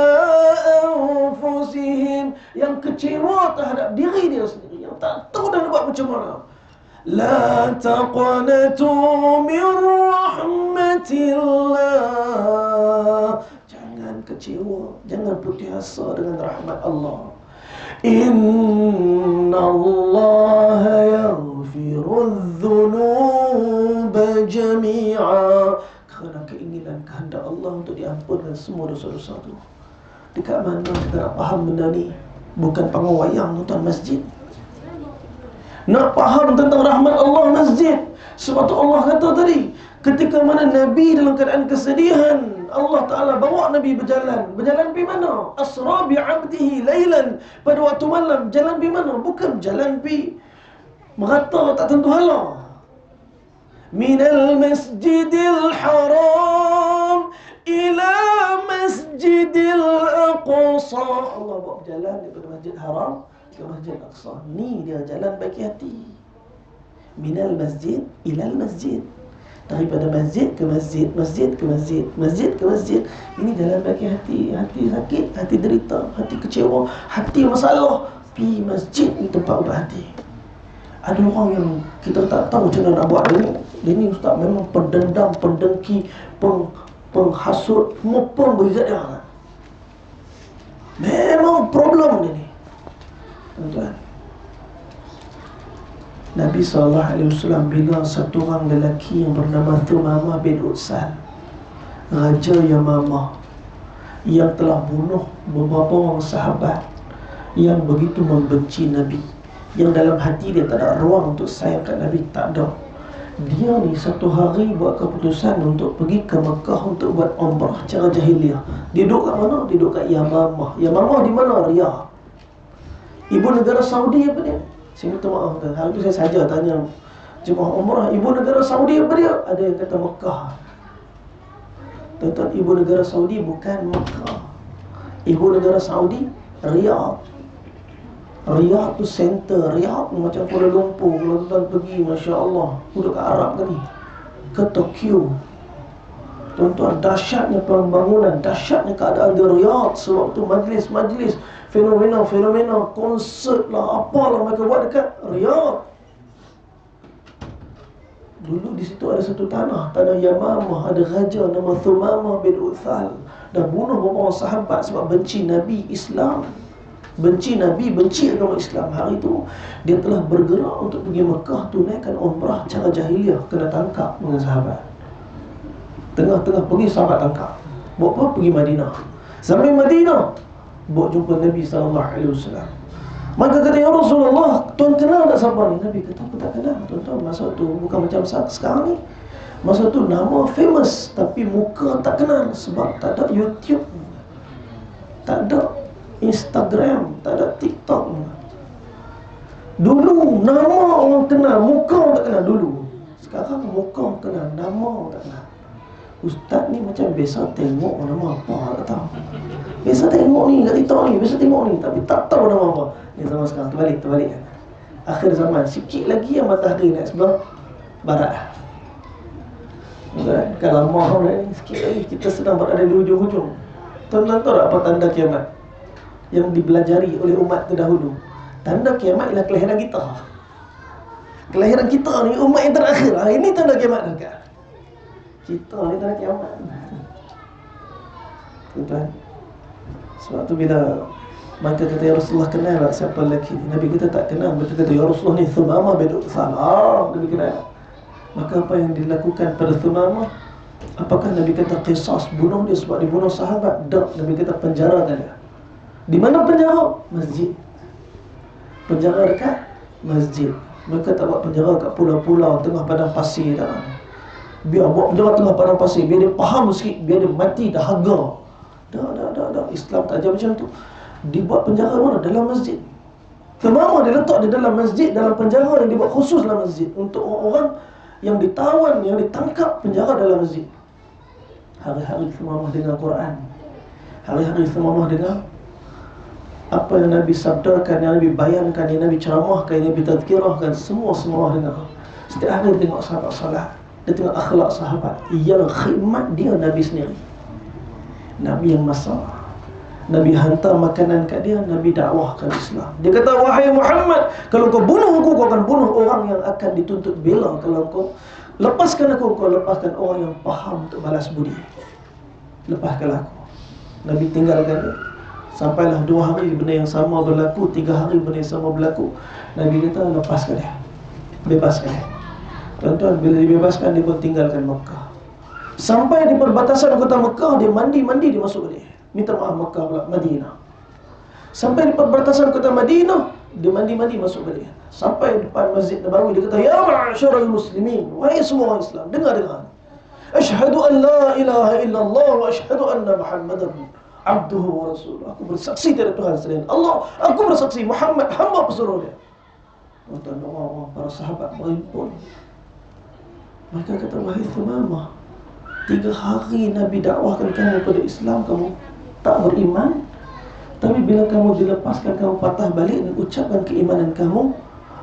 anfusihim, yang kecewa terhadap diri dia sendiri, yang tak tahu dah nak buat macam mana. La taqnatu min rahmatillah, jangan kecewa, jangan putus asa dengan rahmat Allah. Inna Allah yaghfirudz dzunuba jami'a, kerana keinginan kehendak Allah untuk diampunkan semua dosa-dosa itu. Dekat mana kita nak faham benda ni? Bukan panggung wayang, tuan masjid. Nak faham tentang rahmat Allah masjid. Sebab tu Allah kata tadi, ketika mana Nabi dalam keadaan kesedihan, Allah Ta'ala bawa Nabi berjalan. Berjalan pergi mana? Asra bi'abdihi laylan. Pada waktu malam, jalan pergi mana? Bukan jalan pergi merata tak tentu hala. Minal masjidil haram ila masjidil aqsa. Allah bawa berjalan daripada masjid haram ke masjid aqsa. Ni dia jalan bagi hati. Minal masjid ilal masjid. Daripada masjid ke masjid, masjid ke masjid, masjid ke masjid. Ini jalan bagi hati. Hati sakit, hati derita, hati kecewa, hati masalah. Pergi masjid ni tempat ubat hati. Ada orang yang kita tak tahu macam mana nak buat dia ni ustaz memang pendendam, pendengki, penghasut, semua pun berizat dia. Memang problem dia ni. Tuan-tuan, Nabi SAW bila satu orang lelaki yang bernama Thumamah bin Utsal, Raja Yamamah, yang telah bunuh beberapa orang sahabat, yang begitu membenci Nabi, yang dalam hati dia tak ada ruang untuk sayang kat Nabi, tak ada. Dia ni satu hari buat keputusan untuk pergi ke Mekah untuk buat umrah cara jahiliah. Dia duduk kat mana? Dia duduk kat Yamamah. Yamamah di mana? Riyadh. Ibu negara Saudi apa dia? Saya minta maaf, hari tu saya saja tanya jemaah umrah, ibu negara Saudi apa dia? Ada yang kata Mekah. Tuan-tuan, ibu negara Saudi bukan Mekah. Ibu negara Saudi Riyadh. Riyadh tu center. Riyadh tu macam Kuala Lumpur. Kalau tuan pergi, Masya Allah, duduk kat Arab tadi, ke Tokyo. Tuan-tuan, dahsyatnya pembangunan, dahsyatnya keadaan di Riyadh. Sebab tu majlis-majlis, fenomena-fenomena, konsert lah, apalah mereka buat dekat Riyadh. Dulu di situ ada satu tanah Yamamah. Ada raja nama Thumamah bin Utsal. Dah bunuh beberapa orang sahabat sebab benci Nabi Islam, benci Nabi, benci agama Islam. Hari itu dia telah bergerak untuk pergi Mekah tunaikan umrah cara jahiliah. Kena tangkap dengan sahabat. Tengah-tengah pergi sahabat tangkap. Bawa apa? Pergi Madinah. Sampai Madinah, bawa jumpa Nabi SAW. Maka kata, ya Rasulullah, tuan kenal tak siapa ni? Nabi kata, aku tak kenal. Tuan-tuan, masa tu bukan macam sekarang ni. Masa tu nama famous, tapi muka tak kenal. Sebab tak ada YouTube, tak ada Instagram, tak ada TikTok. Dulu nama orang kenal, muka orang tak kenal dulu. Sekarang muka orang kenal, nama orang tak kenal. Ustaz ni macam biasa tengok nama apa, tak tahu. Biasa tengok ni kat TikTok ni, biasa tengok ni, tapi tak tahu nama apa. Ni zaman sekarang terbalik kan. Akhir zaman, sikit lagi yang matahari naik sebelah barat. Kalau lama ni, sikit lagi kita sedang berada di hujung-hujung. Tuan-tuan tahu tak apa tanda kiamat yang dibelajari oleh umat terdahulu? Tanda kiamat ialah kelahiran kita. Kelahiran kita ni umat yang terakhir. Ini tanda kiamat dekat. Kita ni tanda kiamat. Tuan-tuan, sebab tu bila maka kata, ya Rasulullah, kenal tak siapa lelaki ni? Nabi kita tak kenal. Mereka kata, ya Rasulullah, ni Thumamah bin Utsal. Nabi kenal. Maka apa yang dilakukan pada Thumamah? Apakah Nabi kata qisas, bunuh dia sebab dibunuh sahabat? Tak. Nabi kata penjarakan dia. Di mana penjara? Masjid. Penjara dekat masjid. Mereka tak buat penjara kat pulau-pulau tengah padang pasir, tak. Biar buat penjara tengah padang pasir, biar dia faham sikit, biar dia mati dahaga. Dah. Islam tak ajar macam tu. Dibuat penjara mana? Dalam masjid. Thumamah dia letak di dalam masjid, dalam penjara yang dibuat khusus dalam masjid untuk orang-orang yang ditawan, yang ditangkap, penjara dalam masjid. Hari-hari Thumamah dengar Quran. Hari-hari Thumamah dengar apa yang Nabi sabdakan, yang Nabi bayankan, yang Nabi ceramahkan, yang Nabi tazkirahkan. Semua dengar. Setiap hari tengok sahabat salat, dia tengok akhlak sahabat. Yang khidmat dia Nabi sendiri. Nabi yang masak, Nabi hantar makanan kat dia, Nabi dakwahkan Islam. Dia kata, wahai Muhammad, kalau kau bunuh aku, kau akan bunuh orang yang akan dituntut bela. Kalau kau lepaskan aku, kau lepaskan orang yang faham untuk balas budi. Lepaskan aku. Nabi tinggalkan dia. Sampailah 2 hari benda yang sama berlaku, 3 hari benda yang sama berlaku. Nabi kata, lepaskan dia, bebaskan dia. Tuan-tuan, bila dibebaskan, dia pun tinggalkan Mekah. Sampai di perbatasan kota Mekah, dia mandi, dia masuk dia. Minta maaf Mekah pula, Madinah. Sampai di perbatasan kota Madinah, Dia mandi-mandi masuk balik. Sampai depan Masjid Nabawi, dia kata, "Ya ma'asyiral muslimin, wahai semua orang Islam, dengar. Asyhadu an la ilaha illallah wa asyhadu anna Muhammadan abduhu wa rasuluh." Aku bersaksi tiada Tuhan selain Allah. Aku bersaksi Muhammad hamba pesuruh dia. Tuan-tuan, orang-orang para sahabat berimpun. Mereka kata, "Wahai Thumamah, 3 hari Nabi dakwahkan kamu pada Islam, kamu tak beriman. Tapi bila kamu dilepaskan, kamu patah balik dan ucapkan keimanan kamu.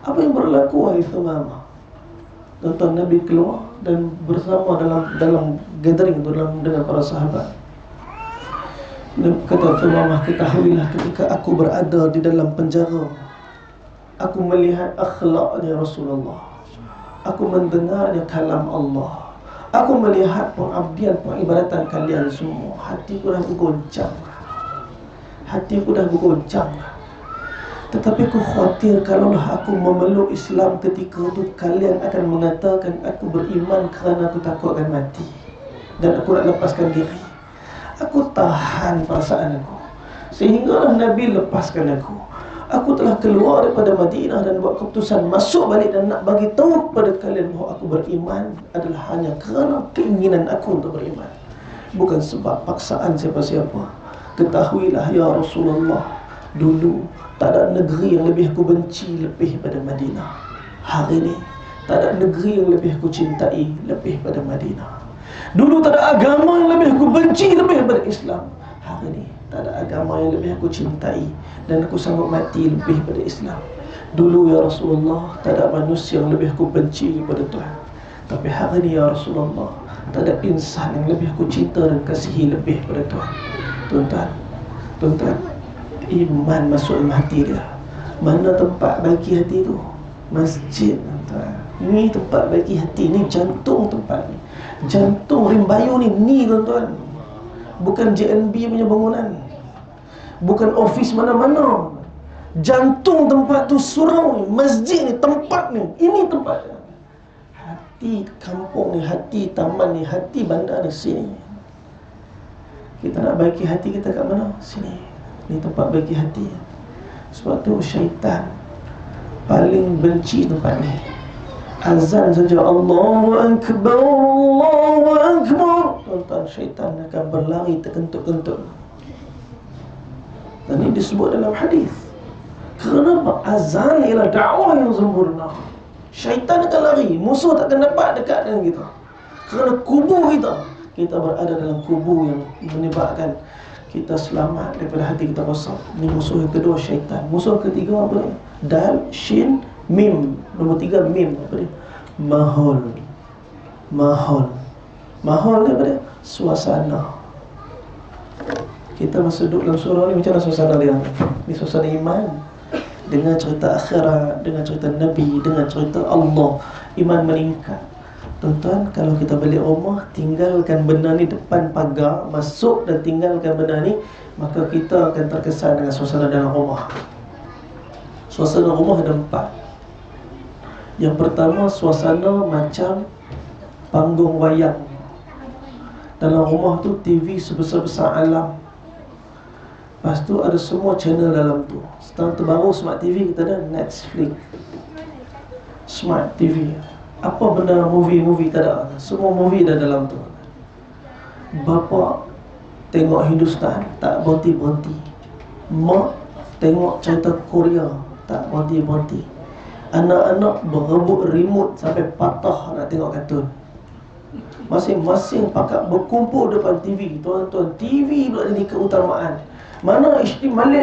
Apa yang berlaku, wahai Thumamah?" Tuan-tuan, Nabi keluar dan bersama dalam gathering itu dengan para sahabat. Nabi kata, "Thumamah, ketahuilah ketika aku berada di dalam penjara, aku melihat akhlaknya Rasulullah. Aku mendengarnya kalam Allah. Aku melihat pengabdian, peribadatan kalian semua. Hatiku dah bergoncang. Tetapi aku khawatir kalaulah aku memeluk Islam ketika itu, kalian akan mengatakan aku beriman kerana aku takut akan mati dan aku nak lepaskan diri. Aku tahan perasaan aku, sehinggalah Nabi lepaskan aku. Aku telah keluar daripada Madinah dan buat keputusan masuk balik dan nak bagi tahu kepada kalian bahawa aku beriman adalah hanya kerana keinginan aku untuk beriman, bukan sebab paksaan siapa-siapa. Ketahuilah ya Rasulullah, dulu tak ada negeri yang lebih aku benci lebih pada Madinah. Hari ini tak ada negeri yang lebih aku cintai lebih pada Madinah. Dulu tak ada agama yang lebih aku benci lebih pada Islam. Hari ini tak ada agama yang lebih aku cintai dan aku sanggup mati lebih pada Islam. Dulu ya Rasulullah, tak ada manusia yang lebih aku benci daripada Tuhan. Tapi hari ini ya Rasulullah, tak ada insan yang lebih aku cinta dan kasihi lebih pada Tuhan. Tuan-tuan, iman masuk dalam hati dia. Mana tempat bagi hati tu? Masjid, tuan-tuan. Ni tempat bagi hati, ni jantung tempat ni. Jantung Rimbayu ni tuan-tuan. Bukan JNB punya bangunan, bukan ofis mana-mana. Jantung tempat tu surau ni, masjid ni, tempat ni. Ini tempat dia. Hati kampung ni, hati taman ni, hati bandar ni, sini. Kita nak baiki hati kita kat mana? Sini. Ni tempat baiki hati. Sebab tu syaitan paling benci tempat ni. Azan saja Allahu Akbar, Allahu Akbar, tuan-tuan, syaitan akan berlari terkentut-kentut. Dan ini disebut dalam hadis. Kenapa? Azan ialah dakwah yang sempurna. Syaitan akan lari, musuh tak akan dapat dekat dengan kita. Kerana kubur kita berada dalam kubur yang menyebabkan kita selamat daripada hati kita rosak. Ini musuh yang kedua, syaitan. Musuh ketiga apa ni? Dal, shin, mim. Nombor 3 mim. Apa dia? Mahol. Mahol ni apa dia? Suasana. Kita masa duduk dalam surau ni, macam mana suasana dia? Ni suasana iman. Dengar cerita akhirat, dengar cerita Nabi, dengar cerita Allah, iman meningkat. Tuan-tuan, kalau kita balik rumah, tinggalkan benda ni depan pagar, masuk dan tinggalkan benda ni, maka kita akan terkesan dengan suasana dalam rumah. Suasana rumah ada 4. Yang pertama, suasana macam panggung wayang. Dalam rumah tu TV sebesar-besar alam. Lepas tu ada semua channel dalam tu. Sekarang terbaru Smart TV, kita ada Netflix, Smart TV. Apa benda movie tak ada. Semua movie dah dalam tu. Bapa tengok Hindustan, tak berhenti-berhenti. Mak tengok cerita Korea, tak berhenti-berhenti. Anak-anak berebut remote sampai patah nak tengok kartun. Masing-masing pakat berkumpul depan TV. Tuan-tuan, TV pula jadi keutamaan. Mana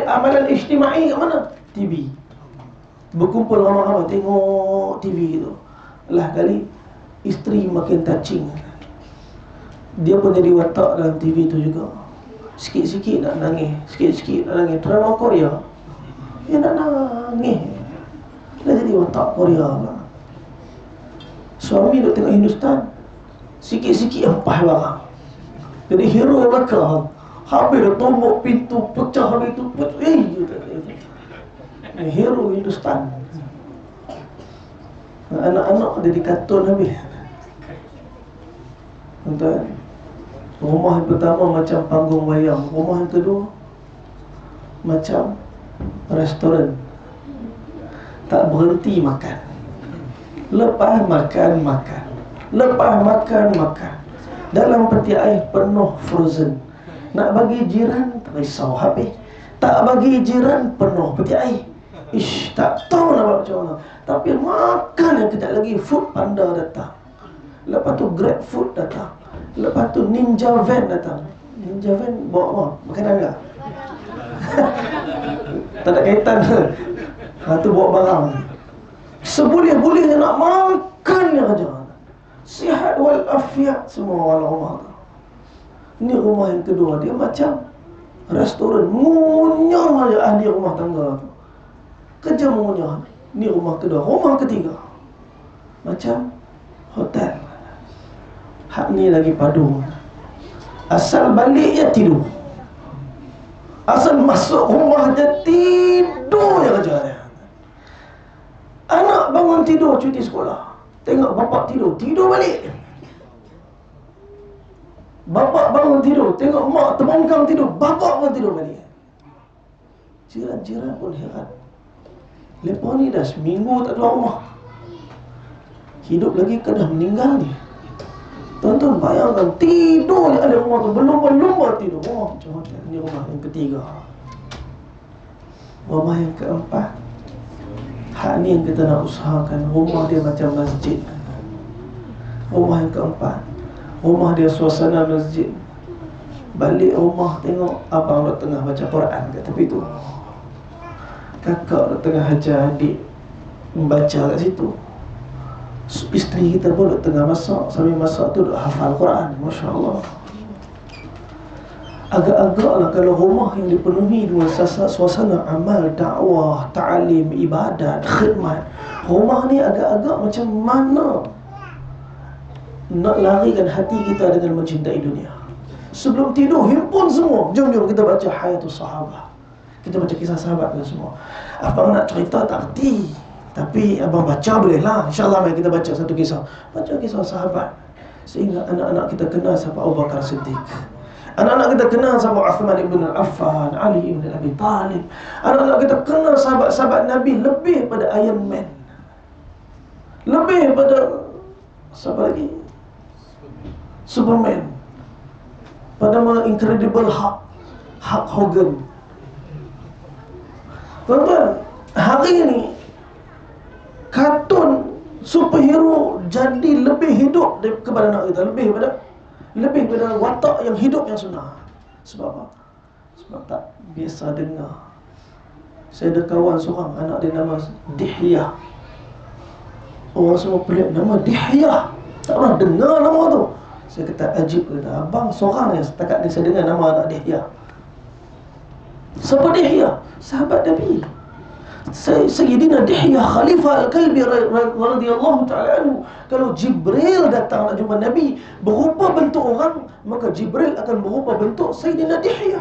amalan ijtimai kat mana? TV. Berkumpul ramai-ramai tengok TV tu. Lah kali isteri makin touching. Dia pun jadi watak dalam TV tu juga. Sikit-sikit nak nangis, sikit-sikit nak nangis. Drama Korea, dia nak nangis. Dah jadi watak Korea pula. Suami duk tengok Hindustan, sikit-sikit empah barang. Jadi hero belakang. Habis dah tombok pintu, pecah habis tu. Hero Hindustan. Anak-anak jadi kartun habis. Tuan-tuan, rumah yang pertama macam panggung wayang. Rumah yang kedua macam restoran. tak berhenti makan. Lepas makan, makan. Lepas makan, makan. Dalam peti air penuh frozen. Nak bagi jiran, tak risau habis. Tak bagi jiran, penuh peti air. Ish, tak tahu nak buat macam mana. Tapi makan yang kejap lagi, Food Panda datang. Lepas tu Grab Food datang. Lepas tu Ninja Van datang. Ninja Van bawa apa? Makanan tak? Tak ada kaitan. Tu bawa barang. Seboleh-bolehnya nak makan je aja. Sihat wal afiat semua wala rumah tu. Ni rumah yang kedua, dia macam restoran, ngunyah aja ahli rumah tangga tu. Kerja mengunyah. Ni rumah kedua. Rumah ketiga macam hotel. Hak ni lagi padu. Asal balik ya tidur. Asal masuk rumah je tidur je kerja dia. Anak bangun tidur cuti sekolah, tengok bapak tidur, tidur balik. Bapak bangun tidur, tengok mak terbongkang tidur, bapak pun tidur balik. Jiran-jiran pun heran. Lepas ni dah seminggu tak keluar rumah. Hidup lagi ke dah meninggal ni. Tuan-tuan bayangkan, tidur je ada rumah tu, berlumba-lumba tidur. Oh, macam hotel. Ni rumah yang ketiga. Rumah yang keempat, hak ni yang kita nak usahakan. Rumah dia macam masjid. Rumah yang keempat, rumah dia suasana masjid. Balik rumah tengok abang duduk tengah baca Quran kat tepi tu, kakak duduk tengah ajar adik membaca kat situ. Isteri kita pun duduk tengah masak, sambil masak tu duduk hafal Quran. Masya Allah. Agak-agaklah kalau rumah yang dipenuhi dengan suasana amal, dakwah, ta'lim, ibadat, khidmat, rumah ni agak-agak macam mana nak larikan hati kita dengan mencintai dunia. Sebelum tidur, himpun semua, jom-jom kita baca Hayatus Sahabah. Kita baca kisah sahabat dan semua. Abang nak cerita tak erti, tapi abang baca boleh lah. InsyaAllah mari kita baca satu kisah. Baca kisah sahabat, sehingga anak-anak kita kenal siapa Abu Bakar Siddiq. Anak-anak kita kenal siapa Uthman ibn Affan, Ali ibn Abi Talib. Anak-anak kita kenal sahabat-sahabat Nabi lebih pada Iron Man, lebih pada siapa lagi? Superman. Pada Incredible Hulk, Hulk Hogan. Tuan-tuan, hari ini kartun superhero jadi lebih hidup kepada anak kita, lebih pada watak yang hidup yang sunnah. Sebab apa? Sebab tak biasa dengar. Saya ada kawan seorang, anak dia nama Dihya. Orang semua pelik, nama Dihya, tak pernah dengar nama tu. Saya kata ajib, kata abang seorang yang setakat ni saya dengar nama anak Dihya. Siapa Dihya? Sahabat Nabi Sayyidina Dihya Khalifah Al-Kalbi radhiyallahu ta'ala anhu. Kalau Jibril datang nak jumpa Nabi berupa bentuk orang, maka Jibril akan berupa bentuk Sayyidina Dihya.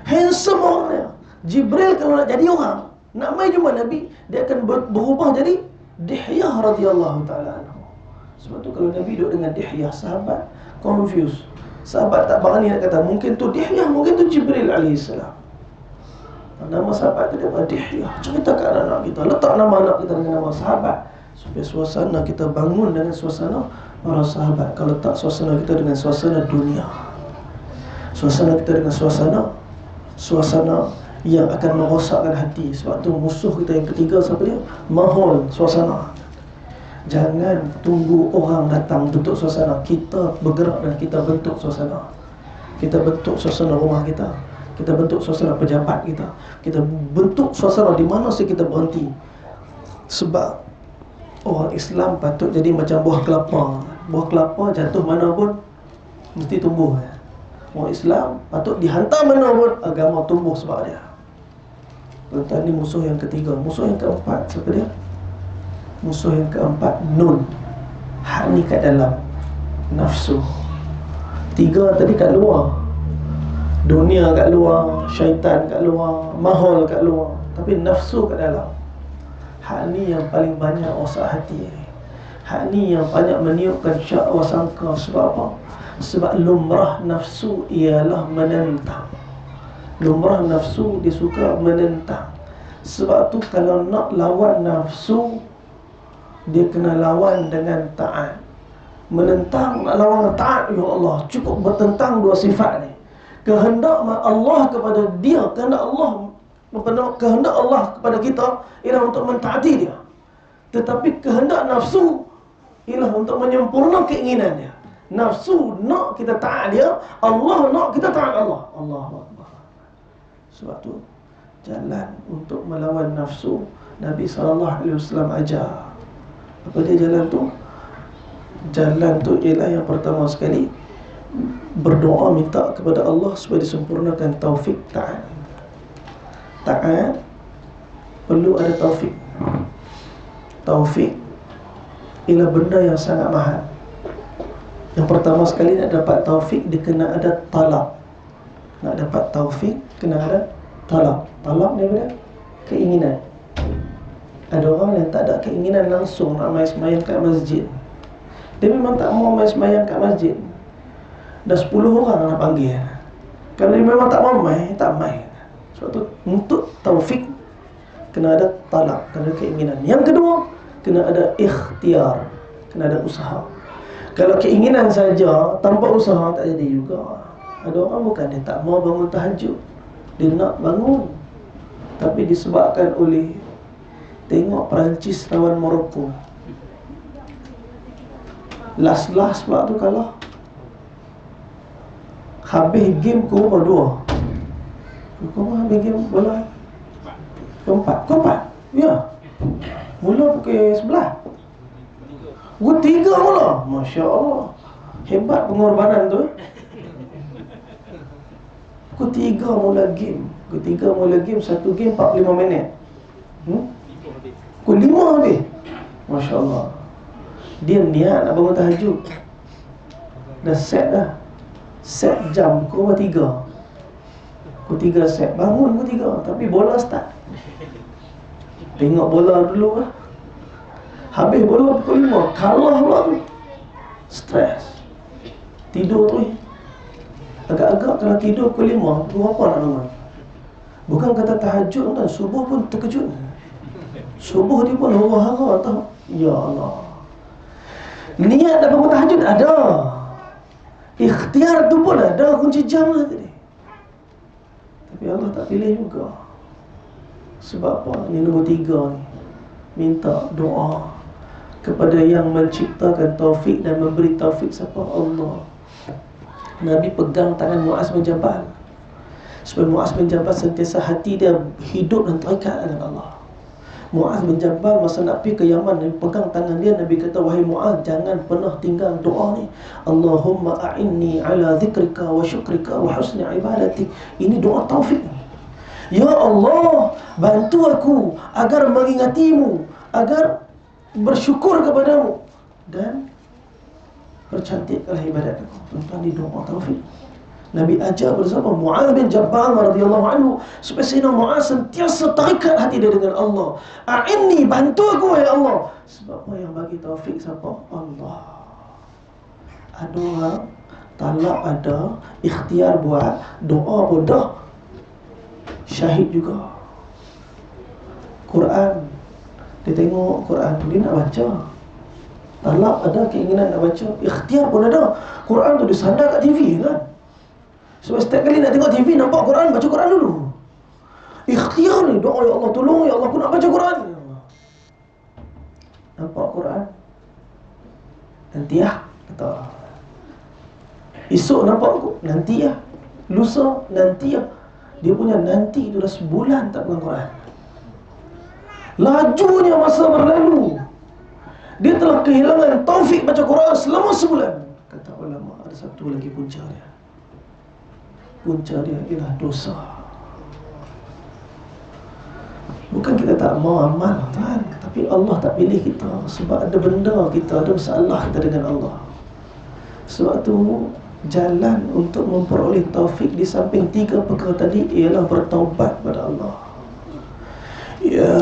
Handsome orangnya. Jibril kalau nak jadi orang, nak mai jumpa Nabi, dia akan berubah jadi Dihya radhiyallahu ta'ala anhu. Sebab tu kalau Nabi duduk dengan Dihya, sahabat confused. Sahabat tak berani nak kata mungkin tu Dihya, mungkin tu Jibril alaihissalam. Nama sahabat tu dia Dihya. Cerita kat anak-anak kita, letak nama anak kita dengan nama sahabat, supaya suasana kita bangun dengan suasana para sahabat. Kalau tak suasana kita dengan suasana dunia, suasana kita dengan suasana yang akan merosakkan hati. Sebab tu musuh kita yang ketiga siapa dia? Mahol suasana. Jangan tunggu orang datang bentuk suasana. Kita bergerak dan kita bentuk suasana. Kita bentuk suasana rumah kita, kita bentuk suasana pejabat kita, kita bentuk suasana di mana sih kita berhenti. Sebab orang Islam patut jadi macam buah kelapa. Buah kelapa jatuh mana pun mesti tumbuh. Orang Islam patut dihantar mana pun agama tumbuh sebab dia. Tuan-tuan, ni musuh yang ketiga. Musuh yang keempat siapa dia? Musuh yang keempat, Nun. Hak ni kat dalam nafsu. Tiga tadi kat luar, dunia kat luar, syaitan kat luar, mahol kat luar, tapi nafsu kat dalam. Hak ni yang paling banyak rosak hati. Hak ni yang banyak meniupkan syakwa sangka. Sebab apa? Sebab lumrah nafsu ialah menentang. Lumrah nafsu dia suka menentang. Sebab tu kalau nak lawan nafsu, dia kena lawan dengan taat. Menentang, nak lawan taat, ya Allah, cukup bertentang dua sifat ni. Kehendak Allah kepada dia, kehendak Allah kepada kita ialah untuk mentaati dia. Tetapi kehendak nafsu ialah untuk menyempurnakan keinginan dia. Nafsu nak kita taat dia, Allah nak kita taat Allah. Allahu Akbar. Sebab tu jalan untuk melawan nafsu, Nabi SAW ajar. Apa dia jalan tu? Jalan tu ialah yang pertama sekali, berdoa minta kepada Allah supaya disempurnakan taufik taat. Taat perlu ada taufik. Taufik ialah benda yang sangat mahal. Yang pertama sekali nak dapat taufik, dia kena ada talab. Nak dapat taufik kena ada talab. Talab ni apa? Keinginan. Ada orang yang tak ada keinginan langsung nak main semayang kat masjid. Dia memang tak mau main semayang kat masjid. Dah 10 orang nak panggil. Kalau dia memang tak mau main, tak main. Sebab tu untuk taufik kena ada talab, kena ada keinginan. Yang kedua, kena ada ikhtiar, kena ada usaha. Kalau keinginan saja tanpa usaha tak jadi juga. Ada orang bukan dia tak mau bangun tahajud, dia nak bangun, tapi disebabkan oleh tengok Perancis lawan Morocco, last pula tu kalah. Habis game pukul 2. Pukul habis game bola pukul 4. Ya. Mula pukul 11. Pukul 3 mula. Masya Allah, hebat pengorbanan tu. Pukul 3 mula game. Pukul 3 mula game, satu game 45 minit. Pukul 5 habis. Masya Allah. Dia niat nak bangun tahajud, dah set dah. Set jam pukul 3. Pukul 3 set. Bangun pukul 3, tapi bola start. Tengok bola dulu lah. Habis bola pukul 5, kalah pula tu. Stres. Tidur tu. Agak-agak kalau tidur pukul 5, pukul apa nak bangun? Bukan kata tahajud kan, subuh pun terkejut. Subuh dia pun hara-hara tahu. Ya Allah. Niat nak bangun tahajud ada. Ikhtiar tu pun ada, kunci jam lah tadi. Tapi Allah tak pilih juga. Sebab apa? Yang nombor 3 ni, minta doa kepada yang menciptakan taufik dan memberi taufik. Siapa? Allah. Nabi pegang tangan Muaz bin Jabal supaya Muaz bin Jabal sentiasa hati dia hidup dan terikat dengan Allah. Muaz bin Jabal masa nak pergi ke Yaman, Nabi pegang tangan dia. Nabi kata, wahai Muaz, jangan pernah tinggal doa ni. Allahumma a'inni ala zikrika wa syukrika wa husni ibadatik. Ini doa taufik. Ya Allah, bantu aku agar mengingatimu, agar bersyukur kepadamu, dan percantikkanlah ibadat aku. Tuan-tuan, ini doa taufik. Nabi ajar bersama Muaz bin Jabal radhiyallahu anhu supaya Sayyidina Muaz sentiasa terikat hati dia dengan Allah. A'inni, bantu aku ya Allah. Sebab apa yang bagi taufik? Siapa? Allah. Ada orang talab ada, ikhtiar buat, doa pun dah, syahid juga. Quran, dia tengok Quran, dia nak baca. Talab ada, keinginan nak baca, ikhtiar pun ada. Quran tu disandar kat TV kan. Sebab setiap kali nak tengok TV, nampak Quran, baca Quran dulu. Ikhtiar ni, doa, ya Allah tolong, ya Allah aku nak baca Quran. Nampak Quran, nanti lah kata. Esok nampak aku, nanti lah. Lusa, nanti lah. Dia punya nanti tu dah sebulan tak pegang Quran. Lajunya masa berlalu, dia telah kehilangan taufik baca Quran selama sebulan. Kata ulama, ada satu lagi punca dia. Punca dia ialah dosa. Bukan kita tak mau amal, tuan, tapi Allah tak pilih kita sebab ada benda kita, ada masalah kita dengan Allah. Sebab tu jalan untuk memperoleh taufik di samping 3 perkara tadi ialah bertaubat pada Allah. Ya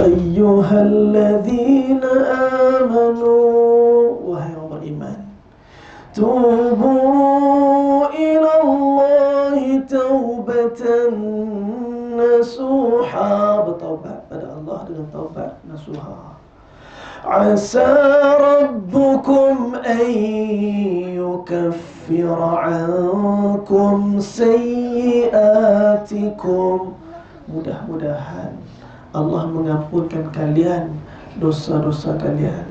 ayyuhalladzina amanu, wahai orang beriman, tubu ila Allahi taubatan nasuha, bertaubat dengan taubat nasuha. Asa rabbukum an yukaffira ankum sayyiatikum. Mudah-mudahan Allah mengampunkan kalian dosa-dosa kalian.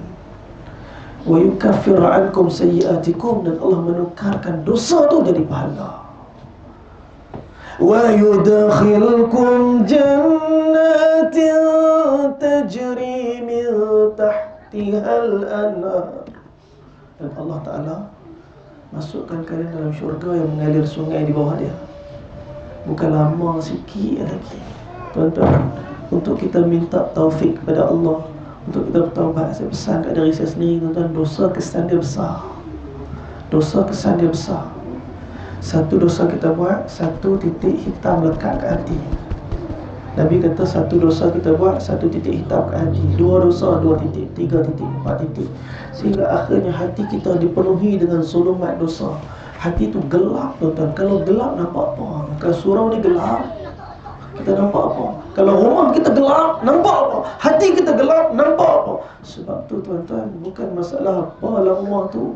Wa yukaffira ankum sayyiatikum, dan Allah menukarkan dosa itu jadi pahala. Wa yudkhilkum jannatin tajri min tahtihal anhar, dan Allah Ta'ala masukkan kalian dalam syurga yang mengalir sungai di bawah dia. Bukan lama sikit lagi, tuan-tuan, untuk kita minta taufik kepada Allah, untuk kita bertaubat. Saya pesan kat diri saya sendiri, tuan-tuan, dosa kesan dia besar. Dosa kesan dia besar. Satu dosa kita buat, satu titik hitam lekat ke hati. Nabi kata satu dosa kita buat, satu titik hitam ke hati. Dua dosa, dua titik, tiga titik, empat titik. Sehingga akhirnya hati kita dipenuhi dengan zulumat dosa. Hati itu gelap, tuan-tuan. Kalau gelap nampak apa? Kalau surau ni gelap, kita nampak apa? Kalau rumah kita gelap, nampak apa? Hati kita gelap, nampak apa? Sebab tu, tuan-tuan, bukan masalah apa dalam rumah tu,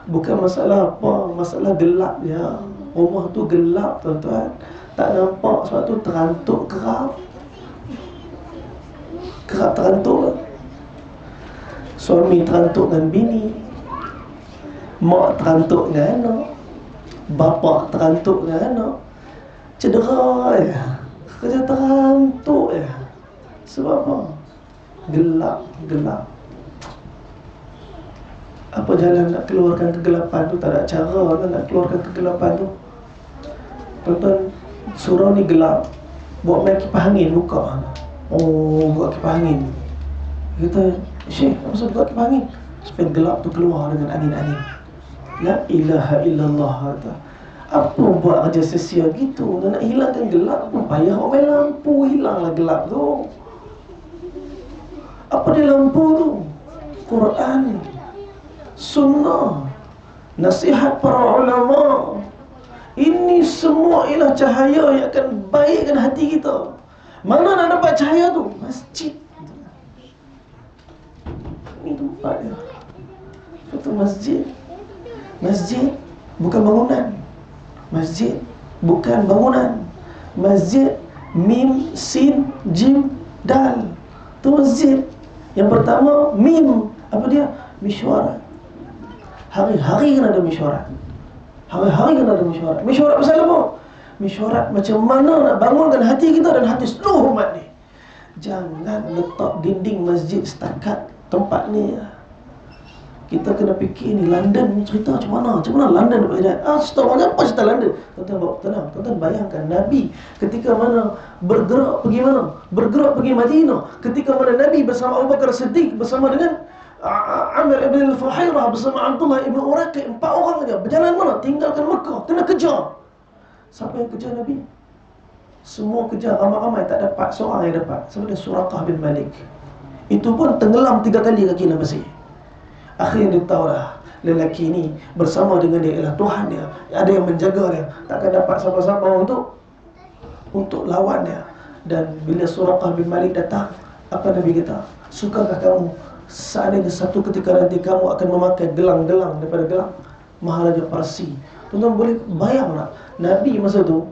bukan masalah apa, masalah gelap ya. Rumah tu gelap, tuan-tuan, tak nampak. Sebab tu terantuk kerap. Kerap terantuk. Suami terantuk dengan bini, mak terantuk dengan anak, bapa terantuk dengan anak. Cedera ya, kerja terantuk ya. Sebab apa? Gelap, gelap. Apa jalan nak keluarkan kegelapan tu? Tak ada cara kan nak keluarkan kegelapan tu. Tuan-tuan, surau ni gelap. Buat main kipas angin, buka. Oh, buat kipas angin. Kita, Syekh, apa sebab buat kipas angin? Supaya gelap tu keluar dengan angin-angin. La ilaha illallah. Kata, apa buat kerja sia-sia gitu? Nak hilangkan gelap pun payah orang main lampu, hilanglah gelap tu. Apa dia lampu tu? Quran, sunnah, nasihat para ulama. Ini semua ialah cahaya yang akan baikkan hati kita. Mana nak dapat cahaya tu? Masjid. Ini tempat dia. Itu masjid. Masjid bukan bangunan. Masjid bukan bangunan. Masjid, mim, sin, jim, dal. Itu masjid. Yang pertama, mim. Apa dia? Mesyuarat. Hari-hari kan ada mesyuarat. Hari-hari kan ada mesyuarat. Mesyuarat pasal apa? Mesyuarat macam mana nak bangunkan hati kita dan hati seluruh umat ni. Jangan letak dinding masjid setakat tempat ni. Kita kena fikir ni London ni cerita macam mana? Macam mana London dapat hidayah? Setahu apa cerita London? Tuan-tuan bawa tenang. Tuan-tuan bayangkan Nabi ketika mana bergerak pergi mana? Bergerak pergi Madinah. Ketika mana Nabi bersama Abu Bakar Siddiq, bersama dengan Amir ibn al-Fuhairah, bersama Abdullah ibn Uraqi, 4 orang saja. Berjalan mana? Tinggalkan Mekah. Kena kejar. Siapa yang kejar Nabi? Semua kejar, ramai-ramai tak dapat. Seorang yang dapat. Sama dia Suraqah bin Malik. Itu pun tenggelam 3 kali kaki Nabi bersih. Akhirnya dia tahulah lelaki ni bersama dengan dia ialah Tuhan dia. Ada yang menjaga dia. Takkan dapat siapa-siapa untuk lawan dia. Dan bila Suraqah bin Malik datang, apa Nabi kata? Sukakah kamu seandainya satu ketika nanti kamu akan memakai gelang-gelang daripada gelang Maharaja Parsi? Tuan-tuan boleh bayang tak? Nabi masa tu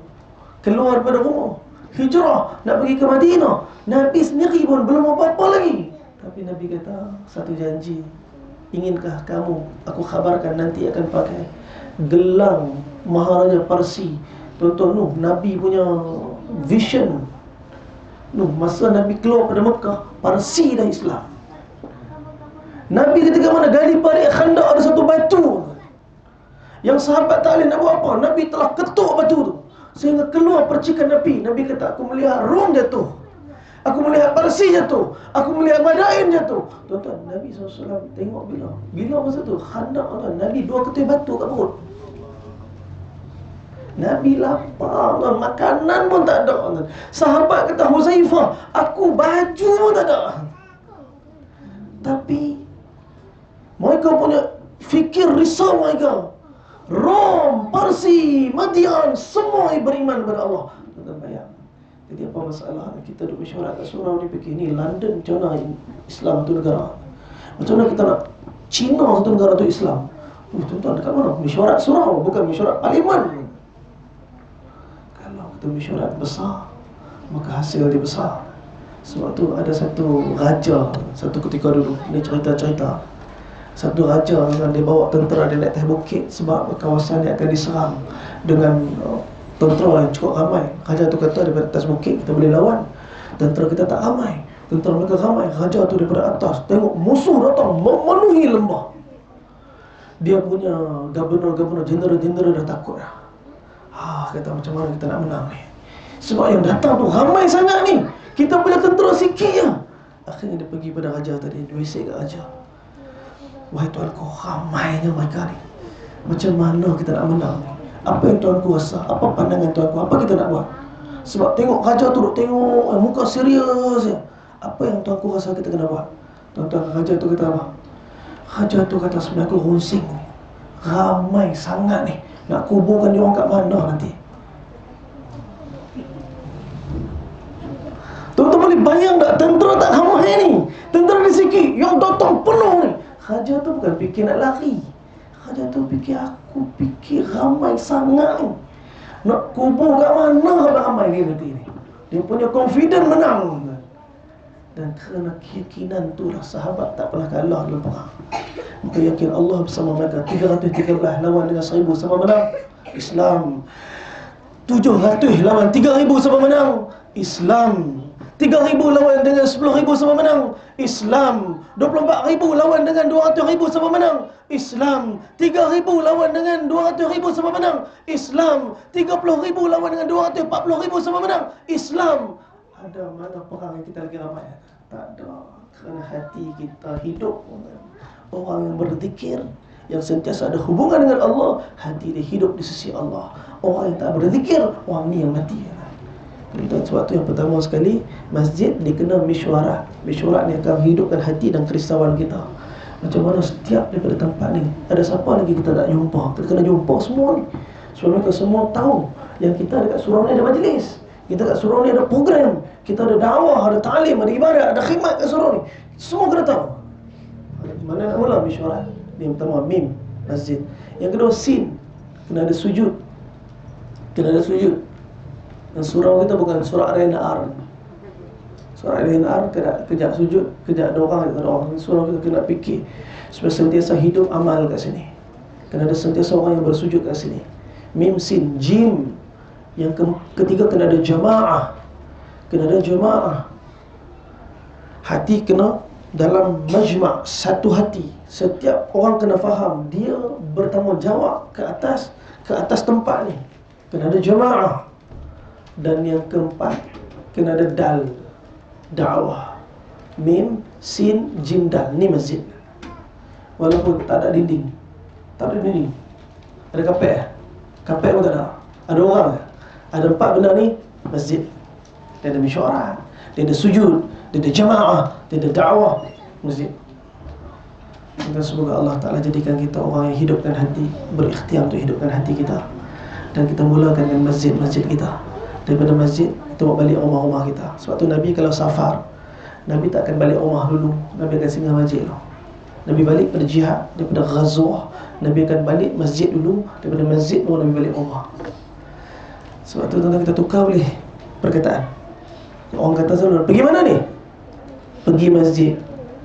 keluar daripada rumah, hijrah nak pergi ke Madinah. Nabi sendiri pun belum apa-apa lagi. Tapi Nabi kata satu janji, inginkah kamu aku khabarkan nanti akan pakai gelang Maharaja Parsi? Tuan-tuan, Nabi punya vision. Masa Nabi keluar pada Mekah, Parsi dah Islam. Nabi ketika mana gali parit Khandaq, ada satu batu yang sahabat tak boleh nak buat apa. Nabi telah ketuk batu tu sehingga keluar percikan Nabi. Nabi kata, aku melihat Rom jatuh, aku melihat Parsi jatuh, aku melihat Madain jatuh. Tuan-tuan, Nabi SAW tengok bila masa tu Khandaq, tuan, Nabi 2 ketui batu kat perut. Nabi lapar, tuan, makanan pun tak ada, tuan. Sahabat kata, Huzaifah, aku baju pun tak ada. Tapi mereka punya fikir risau mereka. Rom, Parsi, Madian, semua beriman kepada Allah. Tuan-tuan bayang, Jadi apa masalah kita duk mesyuarat kat surau ni, fikir ni London macam mana Islam tu negara, macam mana kita nak Cina satu negara tu Islam. Tuan-tuan dekat mana? Mesyuarat surau, bukan mesyuarat parlimen. Kalau kita mesyuarat besar, maka hasil dia besar. Sebab tu ada satu raja, satu ketika dulu, ni cerita-cerita, satu raja yang dia bawa tentera dia naik atas bukit sebab kawasan dia akan diserang dengan tentera yang cukup ramai. Raja tu kata daripada atas bukit kita boleh lawan, tentera kita tak ramai, tentera mereka ramai. Raja tu daripada atas tengok musuh datang memenuhi lembah, dia punya governor, general dah takut dah. Kata macam mana kita nak menang ni, sebab yang datang tu ramai sangat ni, kita punya tentera sikit je. Akhirnya dia pergi pada raja tadi, dia bisik kat raja, wahai tuanku, ramainya mereka ni, macam mana kita nak menang ni? Apa yang tuanku rasa? Apa pandangan tuanku? Apa kita nak buat? Sebab tengok raja tu duk tengok muka serius je. Apa yang tuanku rasa kita kena buat? Tuan-tuan, raja tu kata apa? Raja tu kata, sebenarnya aku runsing ni, ramai sangat ni, nak kuburkan dia orang kat mana nanti? Tuan-tuan boleh bayang tak? Tentera tak ramai ni, tentera ni sikit, yang datang penuh ni. Raja tu bukan fikir nak lari, raja tu fikir, aku fikir ramai sangat ni, nak kubur kat mana ramai ni nanti ni. Dia punya confident menang. Dan kerana keyakinan itulah sahabat tak pernah kalah dalam perang. Maka yakin Allah bersama mereka. 313 lawan dengan 1000, siapa menang? Islam. 700 lawan 3000, siapa menang? Islam. 3000 lawan dengan 10,000, siapa menang? Islam. 24,000 lawan dengan 200,000, siapa menang? Islam. 3,000 lawan dengan 200,000, siapa menang? Islam. 30,000 lawan dengan 240,000, siapa menang? Islam. Ada mana perang yang kita lagi ramai? Tak ada. Kerana hati kita hidup. Orang yang berzikir, yang sentiasa ada hubungan dengan Allah, hati dia hidup di sisi Allah. Orang yang tak berzikir, orang ni yang mati. Dan sebab tu yang pertama sekali, masjid dia kena mesyuarat. Mesyuarat ni akan hidupkan hati dan kerisauan kita. Macam mana setiap daripada tempat ni, ada siapa lagi kita tak jumpa? Kita kena jumpa semua ni. Sebab mereka semua tahu yang kita dekat surau ni ada majlis, kita kat surau ni ada program, kita ada dakwah, ada ta'lim, ada ibadat, ada khidmat kat surau ni. Semua kena tahu. Mana nak mula mesyuarat? Ni yang pertama, mim, masjid. Yang kedua, sin, kena ada sujud. Kena ada sujud. Dan surau kita bukan surau RNR. Surau RNR kejap sujud, kejap ada orang. Surau kita kena fikir supaya sentiasa hidup amal kat sini. Kena ada sentiasa orang yang bersujud kat sini. Mim, sin, jim. Yang ketiga, kena ada jamaah. Kena ada jamaah. Hati kena dalam majma', satu hati. Setiap orang kena faham dia bertanggungjawab ke atas tempat ni. Kena ada jamaah. Dan yang keempat, kena ada dal, dakwah. Mim, sin, jim, dal. Ni masjid. Walaupun tak ada dinding. Tak ada dinding. Ada kapek? Kapek pun tak ada. Ada orang? Ada 4 benda ni, masjid. Dia ada mesyuarat, dia ada sujud, dia ada jamaah, dia ada dakwah, masjid. Dan semoga Allah Ta'ala jadikan kita orang yang hidupkan hati, berikhtiar untuk hidupkan hati kita. Dan kita mulakan dengan masjid-masjid kita. Daripada masjid, kita bawa balik rumah-rumah kita. Sebab tu Nabi kalau safar, Nabi tak akan balik rumah dulu, Nabi akan singgah masjid dulu. Nabi balik pada jihad, daripada ghazwah, Nabi akan balik masjid dulu, daripada masjid baru Nabi balik rumah. Sebab tu tuan-tuan, kita tukar boleh perkataan. Orang kata selalu, pergi mana ni? Pergi masjid.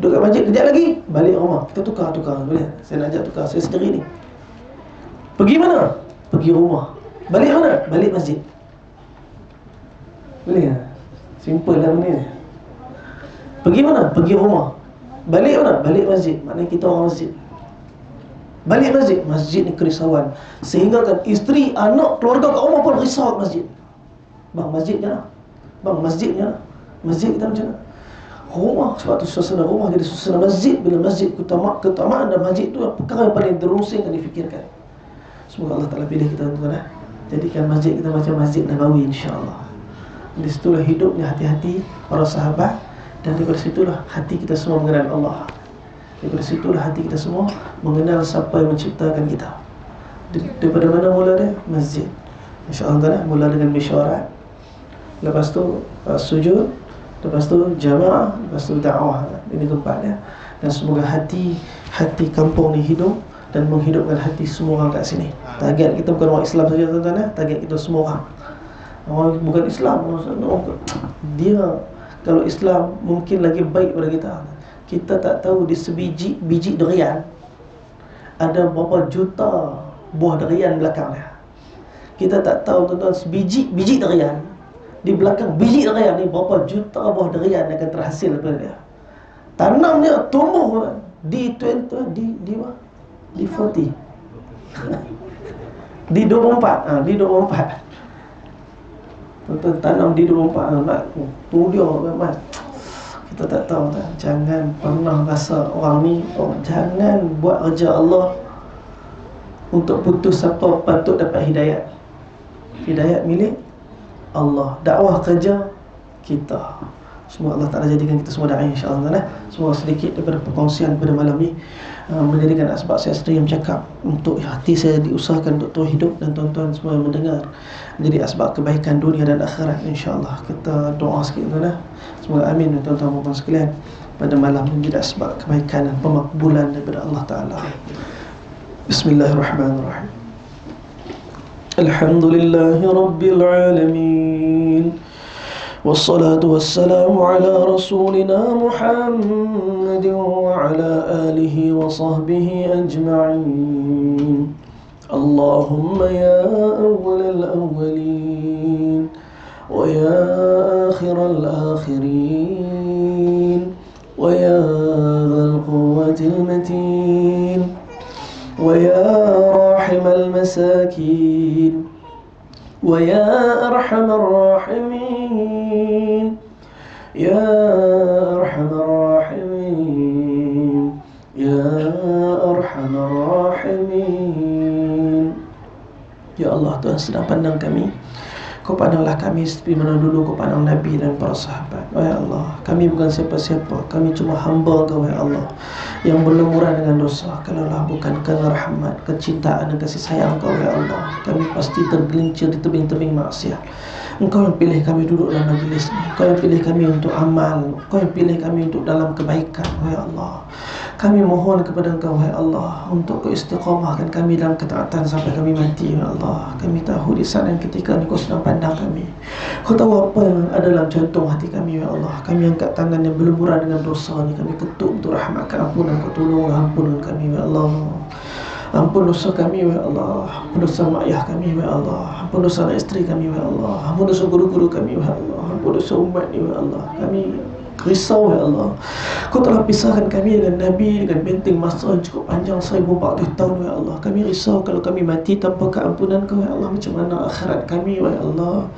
Duduk kat masjid, kejap lagi balik rumah. Kita tukar boleh? Saya nak ajak tukar, saya sendiri ni. Pergi mana? Pergi rumah. Balik mana? Balik masjid. Boleh tak? Simple lah benda ni. Pergi mana? Pergi rumah. Balik mana? Balik masjid. Maknanya kita orang masjid. Balik masjid. Masjid ni kerisauan, sehingga kan isteri, anak, keluarga kat rumah pun risau kat masjid. Bang, masjidnya lah. Bang, masjidnya lah. Masjid kita macam mana? Rumah, sebab tu suasana rumah jadi suasana masjid. Bila masjid keutamaan dan masjid tu perkara yang paling terusing yang difikirkan. Semoga Allah Ta'ala pilih kita tuan-tuan. Jadikan masjid kita macam Masjid Nabawi, insya-Allah. Di situlah hidupnya hati-hati para sahabat. Dan daripada situlah hati kita semua mengenal Allah. Daripada situlah hati kita semua mengenal siapa yang menciptakan kita. Daripada mana mula dia? Masjid. InsyaAllah mula dengan mesyuarat. lepas tu sujud, lepas tu jamaah, lepas tu dakwah. Ini tempat dia. Dan semoga hati kampung ni hidup dan menghidupkan hati semua orang kat sini. Target kita bukan orang Islam saja tuan-tuan, target kita semua orang. Orang bukan Islam, dia kalau Islam mungkin lagi baik pada kita. Kita tak tahu di sebiji durian ada berapa juta buah durian belakang dia. Kita tak tahu tuan-tuan, biji durian di belakang biji durian ni berapa juta buah durian akan terhasil daripada dia. Tanamnya tumbuh di 40 di 24 di 24. Tuan-tuan tanam di 24 nak tu dia memang kita tak tahu tak. Jangan pernah rasa orang ni jangan buat kerja Allah untuk putus siapa patut dapat hidayat. Hidayat milik Allah, dakwah kerja kita. Semoga Allah Ta'ala jadikan kita semua da'i insya-Allah. Semoga sedikit daripada perkongsian pada malam ni menjadikan asbab saya sendiri bercakap untuk hati saya diusahakan untuk terus hidup, dan tuan-tuan semua yang mendengar menjadi asbab kebaikan dunia dan akhirat insya-Allah. Kita doa sikit tuan-tuan. Semoga amin tuan-tuan dan sekalian pada malam ini menjadi asbab kebaikan dan pemakbulan daripada Allah Ta'ala. Bismillahirrahmanirrahim. Alhamdulillahi Rabbil Alamin. والصلاة والسلام على رسولنا محمد وعلى آله وصحبه أجمعين. اللهم يا أول الأولين ويا آخر الآخرين ويا ذا القوة المتين ويا راحم المساكين ويا أرحم الراحمين يا أرحم الراحمين يا أرحم الراحمين. Ya Allah, Tuhan sedang pandang kami. Kau pandanglah kami seperti mana dulu Kau pandang Nabi dan para sahabat. Wahai Allah, kami bukan siapa-siapa, kami cuma hamba Kau, wahai Allah, yang berlumuran dengan dosa. Kalaulah bukan kerana rahmat, kecintaan dan kasih sayang Kau, wahai Allah, kami pasti tergelincir di tebing-tebing maksiat. Engkau yang pilih kami duduk dalam majlis ini. Engkau yang pilih kami untuk amal. Engkau yang pilih kami untuk dalam kebaikan, wahai Allah. Kami mohon kepada Engkau, wahai Allah, untuk Kau istiqamahkan kami dalam ketaatan sampai kami mati, wahai Allah. Kami tahu di saat dan ketika Kau sedang pandang kami. Kau tahu apa yang ada dalam jantung hati kami, wahai Allah. Kami angkat tangan yang berlumuran dengan dosa ni. Kami ketuk untuk rahmat keampunan Kau. Tolonglah ampunkan kami, wahai Allah. Ampun dosa kami, wahai Allah. Ampun dosa mak ayah kami, wahai Allah. Ampun dosa anak isteri kami, wahai Allah. Ampun dosa guru-guru kami, wahai Allah. Ampun dosa umat ni, wahai Allah. Kami risau, wahai Allah. Kau telah pisahkan kami dengan Nabi, dengan benteng masa yang cukup panjang 1400 tahun, wahai Allah. Kami risau kalau kami mati tanpa keampunan Kau, wahai Allah. Macam mana akhirat kami, wahai Allah?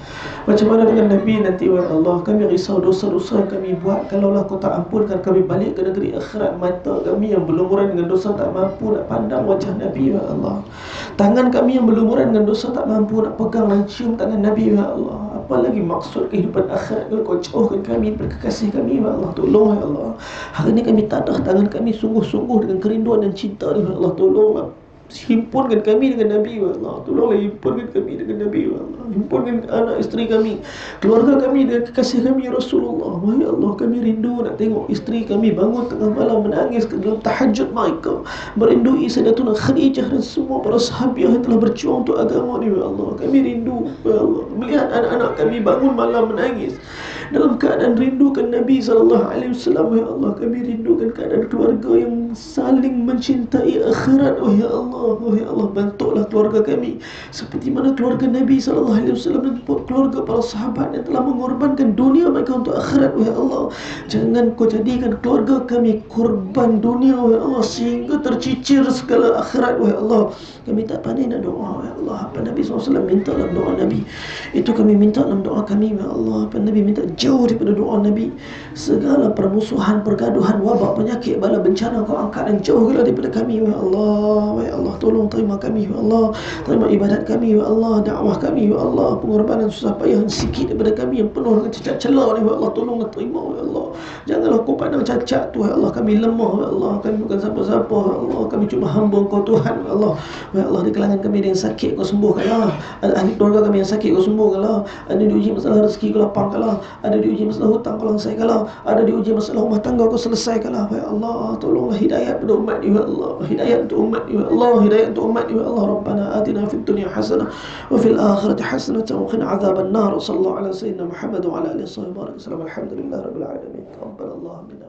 Macam mana dengan Nabi nanti, wahai Allah? Kami risau dosa-dosa yang kami buat. Kalaulah Kau tak ampunkan kami balik ke negeri akhirat, mata kami yang berlumuran dengan dosa tak mampu nak pandang wajah Nabi, wahai Allah. Tangan kami yang berlumuran dengan dosa tak mampu nak pegang dan cium tangan Nabi, wahai Allah. Apa lagi maksud kehidupan akhirat kalau Kau jauhkan kami dari kekasih kami, wahai Allah. Tolong, wahai Allah. Hari ini kami tadah tangan kami sungguh-sungguh dengan kerinduan dan cinta, wahai Allah. Tolonglah himpunkan kami dengan Nabi, wahai Allah. Tolonglah himpunkan kami dengan Nabi, wahai Allah. Himpunkan anak isteri kami, keluarga kami dengan kekasih kami Rasulullah, wahai Allah. Kami rindu nak tengok isteri kami bangun tengah malam menangis dalam tahajud mereka, merindui Sayyidatuna Khadijah dan semua para sahabiah yang telah berjuang untuk agama ni, wahai Allah. Kami rindu, wahai Allah, melihat anak-anak kami bangun malam menangis dalam keadaan rindukan Nabi SAW, wahai Allah. Kami rindukan keadaan keluarga yang saling mencintai akhirat, wahai Allah. Wahai Allah, bentuklah keluarga kami seperti mana keluarga Nabi SAW dan keluarga para sahabat yang telah mengorbankan dunia mereka untuk akhirat, wahai Allah. Jangan Kau jadikan keluarga kami korban dunia, wahai Allah, sehingga tercicir segala akhirat, wahai Allah. Kami tak pandai nak doa, wahai Allah. Apa Nabi SAW minta dalam doa Nabi, itu kami minta dalam doa kami, wahai Allah. Apa Nabi minta jauh daripada doa Nabi. Segala permusuhan, pergaduhan, wabak, penyakit, bala bencana Kau angkat dan jauhkanlah daripada kami, wahai Allah. Wahai Allah, Allah. Tolong terima kami ya Allah, terima ibadat kami ya Allah, dakwah kami ya Allah, pengorbanan susah payah sikit daripada kami yang penuh dengan cacat celah ni ya Allah. Tolonglah terima ya Allah. Janganlah kau pandang cacat tu ya Allah. Kami lemah ya Allah, kami bukan siapa-siapa ya Allah. Kami cuma hamba Kau Tuhan ya Allah. Ya Allah, di kalangan kami ada yang sakit, Kau sembuhkanlah. Ada ahli keluarga kami yang sakit, Kau sembuhkanlah. Ada diuji masalah rezeki, Kau lapangkanlah. Ada diuji masalah hutang, Kau langsaikanlah. Ada diuji masalah rumah tangga, Kau selesaikanlah ya Allah. Tolonglah hidayat pada umat ya Allah. Hidayat untuk umat ya Allah. Hidayat untuk umat ya Allah. Rabbana atina fid dunya hasanah wa fil akhirati hasanah wa qina adzaban nar. Sallallahu ala sayyidina Muhammad wa ala alihi wa sahbihi wa sallam. Alhamdulillah rabbil alamin. Taqabbalallahu minna.